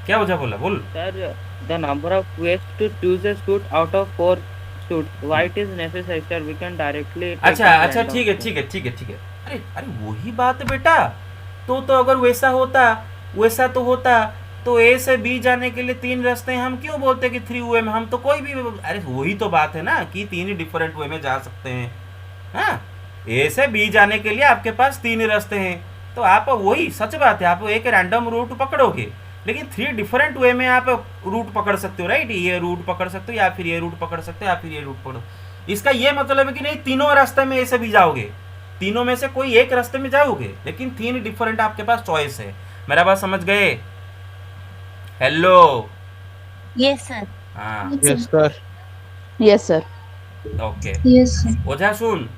क्या वजह बोला, बोल। Sir, the number of ways to choose a suit out of 4 suits, why it is necessary, sir? We can directly take अच्छा a अच्छा, random ठीक है suit. ठीक है ठीक है ठीक है। अरे अरे वही बात है बेटा, तो अगर वैसा होता तो ए से बी जाने के लिए 3 रास्ते हैं, हम क्यों बोलते कि 3 वे में, हम तो कोई भी, अरे वही तो बात है ना कि 3 डिफरेंट वे में जा सकते हैं। हाँ, ए से बी जाने के लिए आपके पास 3 रास्ते हैं, तो आप वही सच बात है, आप एक रैंडम रूट पकड़ोगे, लेकिन 3 डिफरेंट वे में आप रूट पकड़ सकते हो, राइट। ये रूट पकड़ सकते हो, या फिर ये रूट पकड़ सकते हो, या फिर ये रूट पकड़। इसका ये मतलब है कि नहीं तीनों रास्ते में ए से बी जाओगे, तीनों में से कोई एक रास्ते में जाओगे, लेकिन 3 डिफरेंट आपके पास चॉइस है। मेरा बात समझ गए, हेलो। Yes, sir. हाँ Yes, sir. Yes, sir. Okay. Yes, sir. ओझा सुन,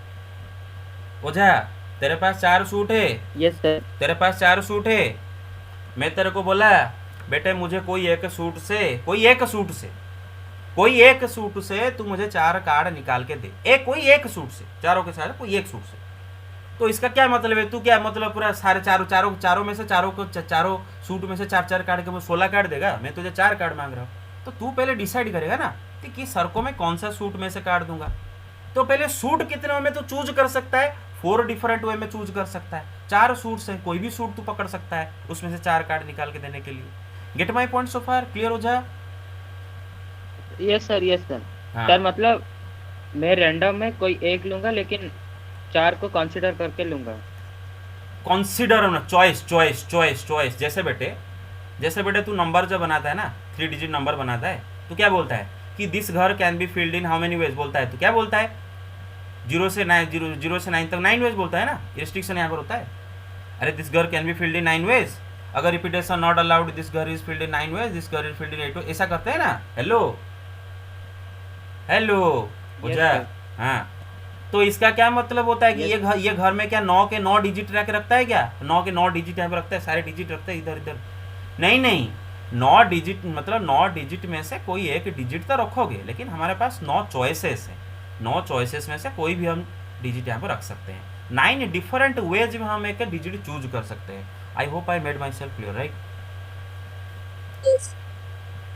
ओझा तेरे पास 4 सूट है, Yes, sir. तेरे पास 4 सूट है, मैं तेरे को बोला बेटे मुझे कोई एक सूट से तू मुझे 4 कार्ड निकाल के दे, कोई एक सूट से, चारों के साथ कोई एक सूट से। तो इसका क्या मतलब है, तू क्या मतलब पूरा सारे चारों में से चारों सूट में से 4 कार्ड के मुझे 16 कार्ड देगा, मैं तुझे 4 कार्ड मांग रहा हूँ। तो तू पहले डिसाइड करेगा ना कि किस सर को मैं कौन सा सूट में से कार्ड दूंगा। तो पहले सूट कितने में तू चूज कर सकता है, 4 डिफरेंट वे में चूज कर सकता है, 4 सूट्स हैं, कोई भी सूट तू पकड़ सकता है, उसमें से 4 कार्ड निकाल के देने के लिए। Gate my point so far, clear हो जा। Yes, sir. Yes, sir. हाँ। सर मतलब मैं रैंडम में कोई एक लूंगा, लेकिन 4 को कंसीडर करके लूंगा। कंसीडर होना, चॉइस। जैसे बेटे तू नंबर जब बनाता है ना, 3 डिजिट नंबर बनाता है, तो क्या बोलता है कि दिस घर can be filled in how many veg बोलता है, तो क्या बोलता है 0 से 9 तक 9 वेज बोलता है ना, रिस्ट्रिक्शन यहाँ पर होता है। अरे दिस घर can be filled in 9 ways, अगर रिपीटेशन नॉट अलाउड, दिस घर is filled in 9 ways, this घर इज फिल्ड इन 8 वेज, ऐसा करते हैं ना। हेलो ओझा। sir. हाँ, तो इसका क्या मतलब होता है कि ये घर में क्या 9 के 9 डिजिट रखता है, क्या 9 के 9 डिजिट यहाँ पे रखता है, सारे डिजिट रखता है इधर। नहीं, 9 डिजिट मतलब 9 डिजिट में से कोई एक डिजिट तो रखोगे, लेकिन हमारे पास 9 चॉइसेस है, 9 चॉइसेस में से कोई भी हम डिजिट यहाँ पर रख सकते हैं। 9 डिफरेंट वेज में हम एक डिजिट चूज कर सकते हैं। I hope I made myself clear, right.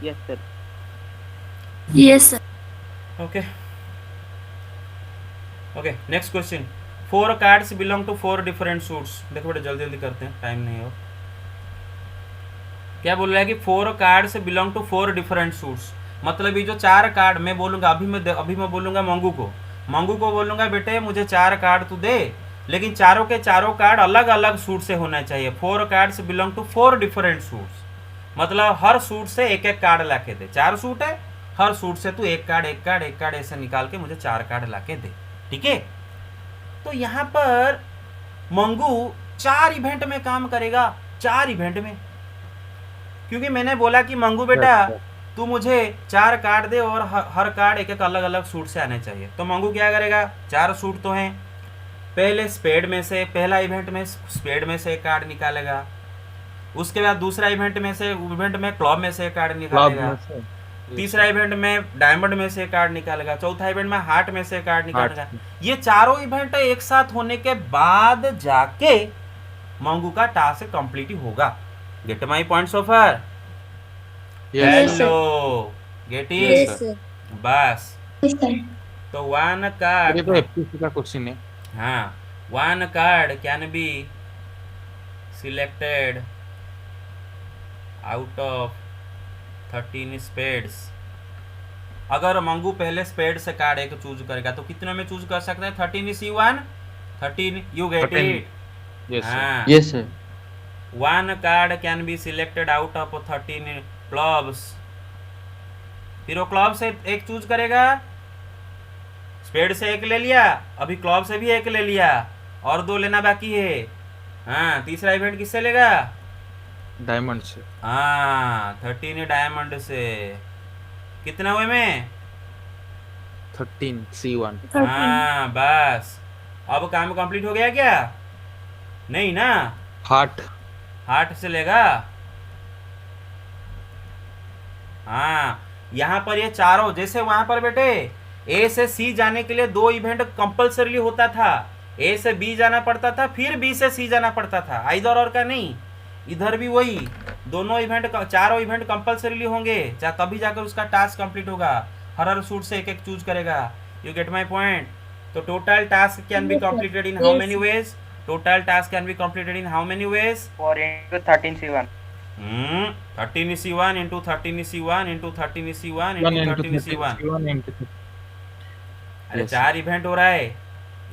Yes, sir. Yes, sir. Okay next question. 4 cards belong to 4 different suits. देखो बेटा जल्दी करते हैं, टाइम नहीं हो। क्या बोल रहा है कि 4 cards belong to 4 different suits, मतलब ये जो 4 कार्ड मैं बोलूंगा, अभी मैं बोलूंगा मंगू को बोलूंगा बेटे मुझे 4 कार्ड तू दे, लेकिन चारों के चारों कार्ड अलग अलग सूट से होना चाहिए। 4 cards belong to 4 different suits, मतलब हर सूट से एक एक कार्ड ला के दे। 4 सूट है, हर सूट से तू एक कार्ड एक कार्ड एक कार्ड ऐसे निकाल के मुझे 4 कार्ड ला के दे, ठीक है। तो यहाँ पर मंगू 4 इवेंट में काम करेगा, 4 इवेंट में, क्योंकि मैंने बोला कि मंगू बेटा तू मुझे 4 कार्ड दे और हर कार्ड एक एक अलग अलग सूट से आने चाहिए। तो मंगू क्या करेगा, 4 सूट तो हैं, पहले स्पेड में से, पहला इवेंट में स्पेड में से एक कार्ड निकालेगा, उसके बाद दूसरा इवेंट में क्लब में से एक कार्ड निकालेगा, तीसरा इवेंट में डायमंड में से कार्ड निकालेगा, चौथा इवेंट में हार्ट में से कार्ड निकालेगा। ये चारों इवेंट एक साथ होने के बाद जाके मंगू का टास्क कंप्लीट होगा। Gate my point so far? Hello, get it? बस तो वन कार्ड, ये तो एफपीसी का क्वेश्चन है। हाँ, one card can be selected out of 13 spades. अगर मंगू पहले स्पेड से कार्ड एक चूज करेगा तो कितने में चूज कर सकता है? 13 is C1, 13, you get 13. it? Yes, sir. हाँ, Yes, sir. one card can be selected out of 13 clubs। फिर वो क्लब से एक चूज करेगा, स्पेड से एक ले लिया, अभी क्लब से भी एक ले लिया, और 2 लेना बाकी है। हाँ, तीसरा इवेंट किससे लेगा? डायमंड से। हाँ, 13 डायमंड से। कितना हुए में? 13 C1। हाँ, बस अब काम कंप्लीट हो गया क्या? नहीं ना, हार्ट से लेगा। हाँ, यहाँ पर ये चारों, जैसे वहां पर बेटे ए से सी जाने के लिए 2 इवेंट कंपलसरी होता था, ए से बी जाना पड़ता था, फिर बी से सी जाना पड़ता था, आइदर और का नहीं। इधर भी वही, दोनों इवेंट, चारों इवेंट कंपलसरी होंगे, तभी जाकर उसका टास्क कंप्लीट होगा। हर सूट से एक एक चूज करेगा। You get my point? तो total task can be completed in how many ways? Total task can be completed in how many ways? 4 into 13 C1. 13 is C1 into 13 is C1 into 13 is C1 into 13 is C1। अरे 4 event हो रहा है।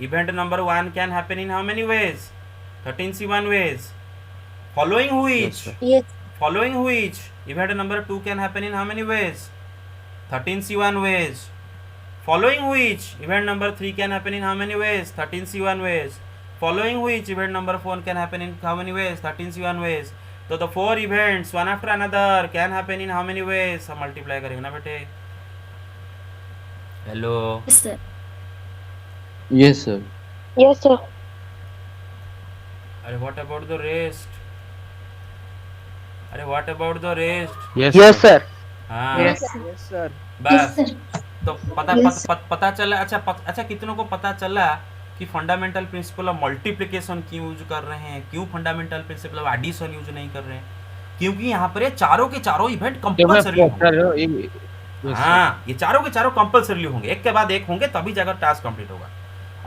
Event number 1 can happen in how many ways? 13 C1 ways. Following which? Yes. Following which? Event number 2 can happen in how many ways? 13 C1 ways. Following which? Event number 3 can happen in how many ways? 13 C1 ways. Following which? Event number 4 can happen in how many ways? 13 C1 ways. So the 4 events one after another can happen in how many ways? हम multiply करेंगे ना बेटे। Hello. Yes, sir. Yes, sir. Yes, sir. अरे what about the rest? अरे what about the rest? Yes, sir. हाँ, Yes, sir. बस Yes, sir. तो पता चला। अच्छा कितनों को पता चला कि फंडामेंटल प्रिंसिपल ऑफ मल्टीप्लिकेशन क्यों यूज कर रहे हैं, क्यों fundamental principle of addition use नहीं कर रहे हैं? क्योंकि यहाँ पर ये चारों के चारों इवेंट कंपलसरी होंगे। हाँ, ये चारों के चारों कंपलसरी होंगे, एक के बाद एक होंगे, तभी जाकर टास्क कंप्लीट होगा।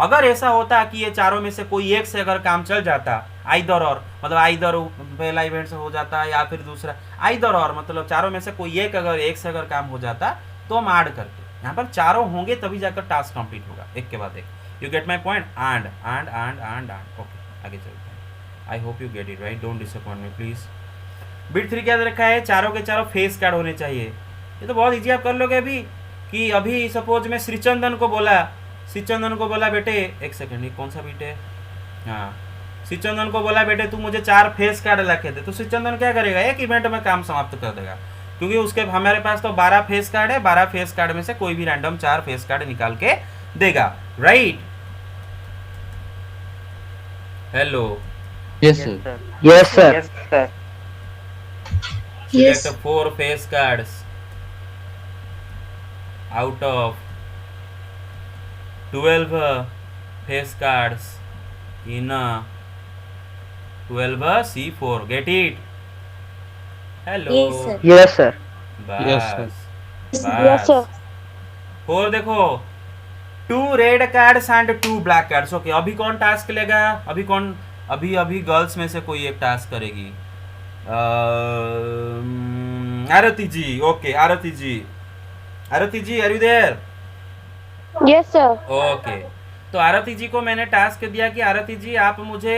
अगर ऐसा होता कि ये चारों में से कोई एक से अगर काम चल जाता, आइदर और, मतलब आइदर पहला इवेंट से हो जाता या फिर दूसरा, आइदर और मतलब चारों में से कोई एक से अगर काम हो जाता तो हम ऐड करते। यहाँ पर चारों होंगे तभी जाकर टास्क कंप्लीट होगा, एक के बाद एक। You get my point? And okay, आगे चलते हैं। I hope you get it right, don't disappoint me please. Bit 3 क्या रखा है? चारों के चारों फेस कार्ड होने चाहिए। ये तो बहुत ईजी आप कर लोगे अभी। कि अभी सपोज मैं श्रीचंदन को बोला बेटे, एक सेकेंड, ये कौन सा बीट है? हाँ, श्रीचंदन को बोला बेटे तू मुझे 4 फेस कार्ड रखे थे, तो श्रीचंदन क्या करेगा? एक इवेंट में काम समाप्त कर देगा, क्योंकि उसके हमारे पास तो 12 फेस कार्ड है, 12 फेस कार्ड में से कोई भी रैंडम 4 फेस कार्ड निकाल के देगा, right? Hello. Yes, sir. Yes, sir. Yes, sir. Yes. Select 4 face cards out of 12 face cards in 12 C4. Get it? Hello. Yes, sir. Yes, sir. बस Yes, sir. Yes, sir. और देखो 2 red cards and 2 black cards. Okay, अभी कौन task लेगा? अभी girls में से कोई एक टास्क करेगी। Aarti ji. Okay, Aarti ji, are you there? Yes, sir. Okay, तो आरती जी को मैंने टास्क दिया कि आरती जी आप मुझे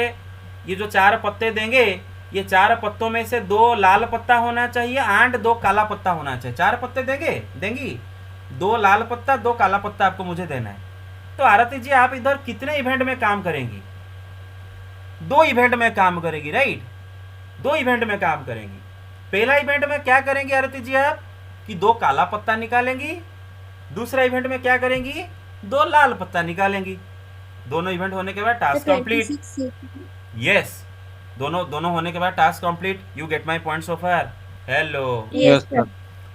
ये जो 4 पत्ते देंगे, ये 4 पत्तों में से 2 लाल पत्ता होना चाहिए एंड 2 काला पत्ता होना चाहिए। 4 पत्ते देंगी, 2 लाल पत्ता 2 काला पत्ता आपको मुझे देना है। तो आरती जी आप इधर कितने इवेंट में काम करेंगी? 2 इवेंट में काम करेगी, राइट? 2 इवेंट में काम करेंगी। पहला इवेंट में क्या करेंगी आरती जी आप कि 2 काला पत्ता निकालेंगी। दूसरा इवेंट में क्या करेंगी? 2 लाल पत्ता निकालेंगी। दोनों इवेंट होने के बाद टास्क कंप्लीट। यस, दोनों होने के बाद task complete. You get my point so far? Hello. Yes, sir.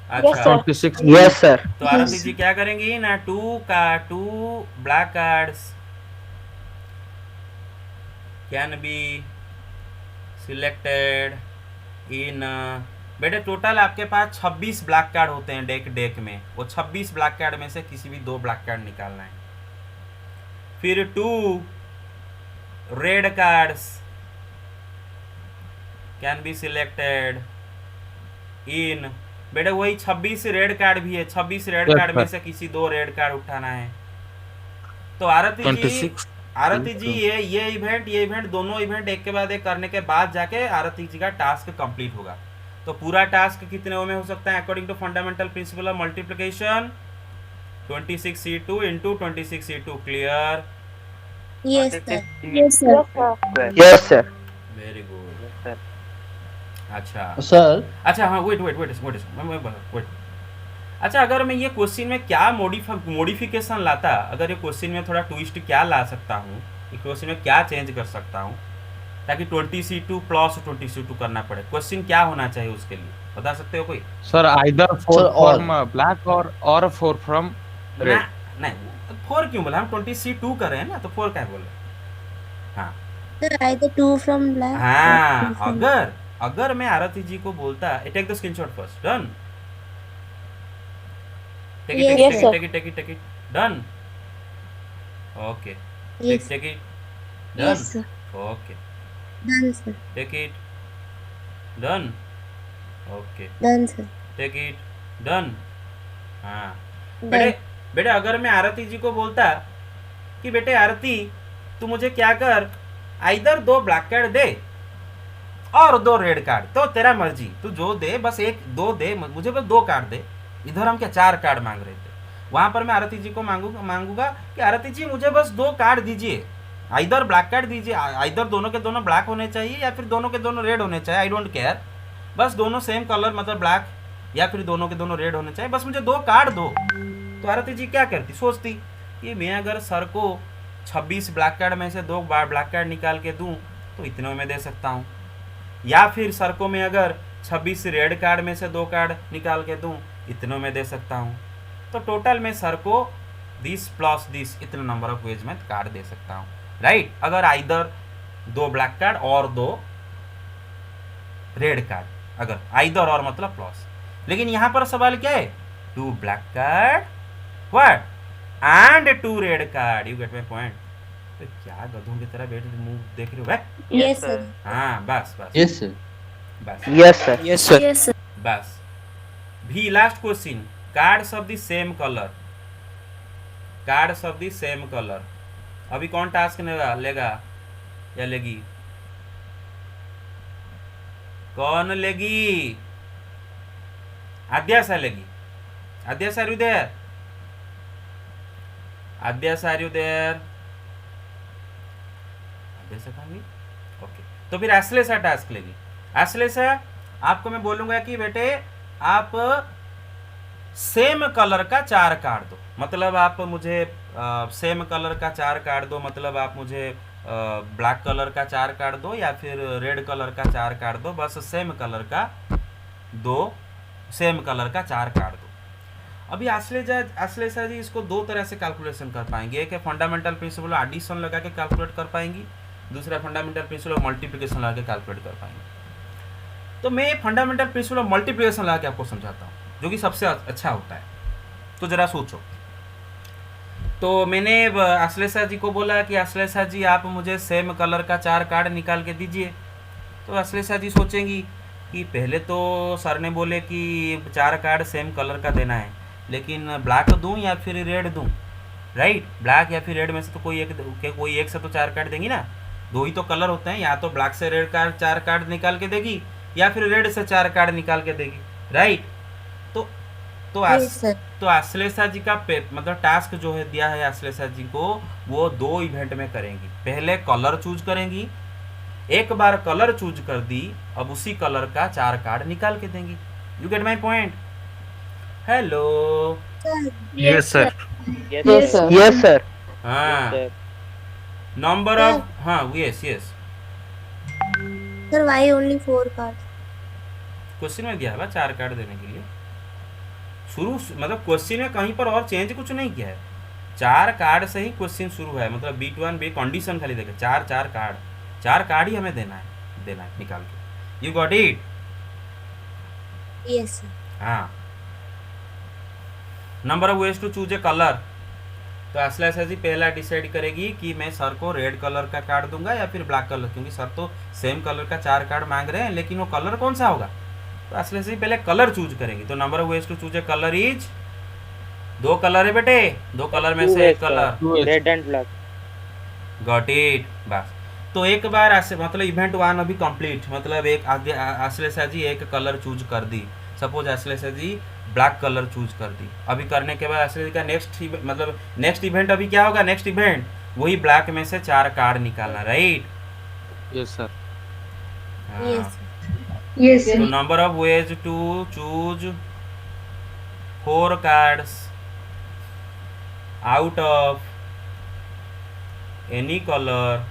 अच्छा, 26. Yes, sir. तो आरती जी क्या करेंगी ना, 2 black cards can be selected in. बेटे टोटल आपके पास 26 ब्लैक कार्ड होते हैं डेक में। वो 26 ब्लैक कार्ड में से किसी भी 2 ब्लैक कार्ड निकालना है। फिर 2 red cards can be selected in. बेटे वही 26 रेड कार्ड भी है, 26 रेड Yes, कार्ड में sir. से किसी 2 रेड कार्ड उठाना है। तो आरती जी 26. ये इवेंट दोनों इवेंट एक के बाद एक करने के बाद जाके आरती जी का टास्क कंप्लीट होगा। तो पूरा टास्क कितने में हो सकता है according to fundamental principle of multiplication? 26C2 into 26C2। Clear? Yes, sir. Yes, sir. Yes, sir. Very good. Yes, sir. अच्छा सर अच्छा, हाँ वेट। अच्छा, अगर मैं ये क्वेश्चन में क्या मॉडिफिकेशन लाता, अगर ये क्वेश्चन में थोड़ा ट्विस्ट क्या ला सकता हूँ, ये क्वेश्चन में क्या चेंज कर सकता हूँ ताकि 20C2 प्लस 20C2 करना पड़े? क्वेश्चन क्या होना चाहिए उसके लिए, बता सकते हो कोई? Sir, either 4 Sir, all. from black or 4 from red. नहीं 4 क्यों बोला? हम 20C2 कर रहे हैं ना, तो 4 क्या बोले? हाँ Sir, either 2 from black. हाँ, or 2 from- अगर मैं आरती जी को बोलता take the screenshot first, done, Yes, sir. Take it done, okay, Yes. Take it Yes, done, sir. Okay, Done, sir. Take it done, okay, Done, sir. Take it done. हाँ Done. बेटे अगर मैं आरती जी को बोलता कि बेटे आरती तू मुझे क्या कर, आइदर 2 ब्लैक कार्ड दे और 2 रेड कार्ड, तो तेरा मर्जी, तू जो दे, बस 1-2 दे, मुझे बस 2 कार्ड दे। इधर हम क्या 4 कार्ड मांग रहे थे, वहां पर मैं आरती जी को मांगूंगा कि आरती जी मुझे बस 2 कार्ड दीजिए, आइदर ब्लैक कार्ड दीजिए, आइदर दोनों के दोनों ब्लैक होने चाहिए या फिर दोनों के दोनों रेड होने चाहिए, आई डोंट केयर, बस दोनों सेम कलर मतलब ब्लैक, या फिर दोनों के दोनों रेड होने चाहिए, बस मुझे 2 कार्ड दो। तो आरती जी क्या करती, सोचती कि मैं अगर सर को 26 ब्लैक कार्ड में से 2 ब्लैक कार्ड निकाल के दूं तो इतने में दे सकता हूं, या फिर सर को मैं अगर 26 रेड कार्ड में से 2 कार्ड निकाल के दूं इतनों में दे सकता हूं। तो टोटल में सर को दिस प्लस दिस इतने नंबर ऑफ वेज में कार्ड दे सकता हूं, राइट? अगर आइदर 2 ब्लैक कार्ड और 2 रेड कार्ड, अगर आइदर और मतलब प्लस। लेकिन यहां पर सवाल क्या है, 2 black card what and 2 red card, you get my point? तो क्या गधों की तरह बैठ मुंह देख रहे हो भाई? Yes, sir. हाँ बस यस सर बस Yes, sir. Yes sir Yes, sir. बस। भी last question, cards of the same colour, cards of the same colour. अभी कौन टास्क लेगा या लेगी? कौन लेगी? आद्या लेगी। Aadya are you there? Aadya are you there? Aadya कहाँ गई? ओके, तो फिर आश्लेषा टास्क लेगी। आश्लेषा आपको मैं बोलूंगा कि बेटे आप सेम कलर का 4 कार्ड दो, मतलब आप मुझे सेम कलर का 4 कार्ड दो, मतलब आप मुझे ब्लैक कलर का 4 कार्ड दो या फिर रेड कलर का 4 कार्ड दो, बस सेम कलर का 4 कार्ड दो। अभी आश्लेषा जी इसको 2 तरह से कैलकुलेशन कर पाएंगे, एक है फंडामेंटल प्रिंसिपल एडिशन लगा के कैलकुलेट कर पाएंगी, दूसरा फंडामेंटल प्रिंसिपल ऑफ मल्टीप्लिकेशन लगा के कैलकुलेट कर पाएंगे। तो मैं फंडामेंटल प्रिंसिपल ऑफ मल्टीप्लिकेशन लगा के आपको समझाता हूँ, जो कि सबसे अच्छा होता है। तो जरा सोचो। तो मैंने आश्लेषा जी को बोला कि आश्लेषा जी आप मुझे सेम कलर का 4 कार्ड निकाल के दीजिए। तो आश्लेषा जी सोचेंगी कि पहले तो सर ने बोले कि 4 कार्ड सेम कलर का देना है, लेकिन ब्लैक दूं या फिर रेड दूं? राइट। ब्लैक या फिर रेड में से तो कोई एक से तो 4 कार्ड देंगी ना, 2 ही तो कलर होते हैं, या तो ब्लैक से रेड कार्ड 4 कार्ड निकाल के देगी या फिर रेड से 4 कार्ड निकाल के देगी, राइट। तो तो Yes, sir. तो आश्लेषा जी का मतलब टास्क जो है दिया है आश्लेषा जी को, वो 2 इवेंट में करेंगी। पहले कलर चूज करेंगी, एक बार कलर चूज कर दी, अब उसी कलर का 4 कार्ड निकाल के देंगी। You get my point? Hello. Sir. Yes, sir. Yes, Yes, sir. sir. Yes, sir. हाँ, Yes, नंबर Sir. ऑफ, हाँ yes yes, Sir, why only 4 cards? Question में दिया है 4 कार्ड देने के लिए। शुरू मतलब क्वेश्चन में कहीं पर और चेंज कुछ नहीं किया है, 4 कार्ड से ही क्वेश्चन शुरू है। मतलब B1 बी कंडीशन खाली देखे, 4 कार्ड ही हमें देना है निकाल के। You got it? Yes, sir. हाँ। Number of ways to choose a colour. तो आश्लेषा जी पहला डिसाइड करेगी कि मैं सर को रेड कलर का कार्ड दूंगा या फिर ब्लैक कलर, क्योंकि सर तो सेम कलर का 4 कार्ड मांग रहे हैं, लेकिन वो कलर कौन सा होगा। तो आश्लेषा जी पहले कलर चूज करेंगी। तो number of ways to choose a colour is, 2 colour है बेटे, 2 कलर में से एक colour. sir. Red and black. Got it. बस तो एक बार मतलब इवेंट 1 अभी कंप्लीट, मतलब एक आश्लेषा जी एक कलर चूज कर दी। सपोज आश्लेषा जी ब्लैक कलर चूज कर दी। अभी करने के बाद आश्लेषा जी का नेक्स्ट इवेंट अभी क्या होगा? नेक्स्ट इवेंट वही ब्लैक में से 4 कार्ड निकालना, right? Yes, sir. Yes, sir. Yes, तो sir. Number of ways to choose 4 cards out of any colour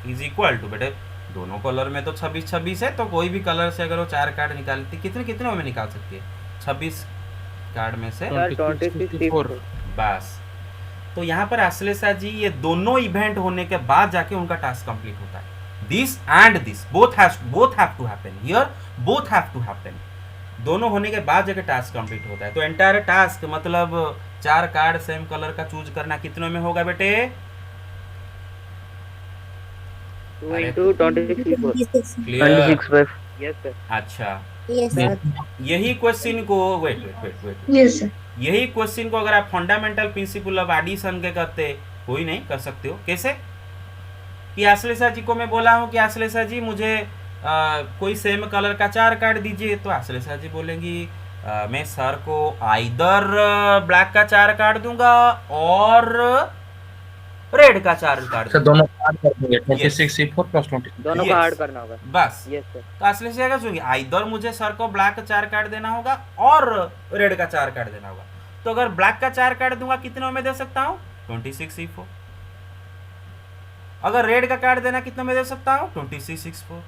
is equal to, बेटे दोनों कलर में तो 26 है, तो कोई भी कलर से अगर वो 4 कार्ड निकालती, कितने में निकाल सकती है? 26 कार्ड में से। Sir, 64. बस तो यहाँ पर आश्लेषा जी ये दोनों इवेंट होने के बाद जाके उनका टास्क कंप्लीट होता है। This and this both have to happen here, both have to happen, दोनों होने के बाद जाके टास्क कंप्लीट होता है। तो एंटायर टास्क मतलब 4 कार्ड सेम कलर का चूज करना कितनों में होगा बेटे? 2 into 26 equals. 26. Clear? Yes, sir. अच्छा, Yes, sir. यही क्वेश्चन को वेट, Yes, sir. यही क्वेश्चन को अगर आप फंडामेंटल प्रिंसिपल ऑफ एडिशन के करते, कोई नहीं कर सकते हो। कैसे? कि आश्लेषा जी को मैं बोला हूँ कि आश्लेषा जी मुझे कोई सेम कलर का 4 कार्ड दीजिए, तो आश्लेषा जी बोलेंगी मैं सर को आइदर ब्लैक का 4 कार्ड दूंगा और रेड का 4 कार्ड सर दूंगा। दोनों ऐड कर देंगे 26 C4 प्लस 20। दोनों को Yes. ऐड करना होगा। बस Yes, sir. तो आश्लेषा क्या सोचेंगे? आइदर मुझे सर को ब्लैक का 4 कार्ड देना होगा और रेड का 4 कार्ड देना होगा। तो अगर ब्लैक का 4 कार्ड दूंगा कितने में दे सकता हूँ? 26 C4। अगर रेड का कार्ड देना कितने में दे सकता हूँ? 26 C4।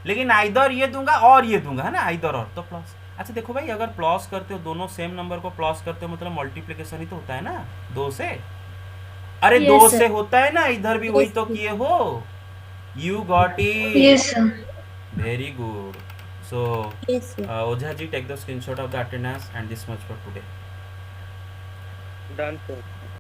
लेकिन आइदर ये दूंगा और ये दूंगा, है ना, आइदर और, तो प्लस। अच्छा देखो भाई, अगर प्लस करते हो दोनों सेम नंबर को प्लस करते हो मतलब मल्टीप्लिकेशन ही तो होता है ना 2 से। अरे Yes, 2 sir. से होता है ना, इधर भी वही Yes, तो sir. किए हो। You got it? Yes, sir. Very good. So Yes, sir. Ojha ji take the screenshot of the attendance and this much for today. Done, sir.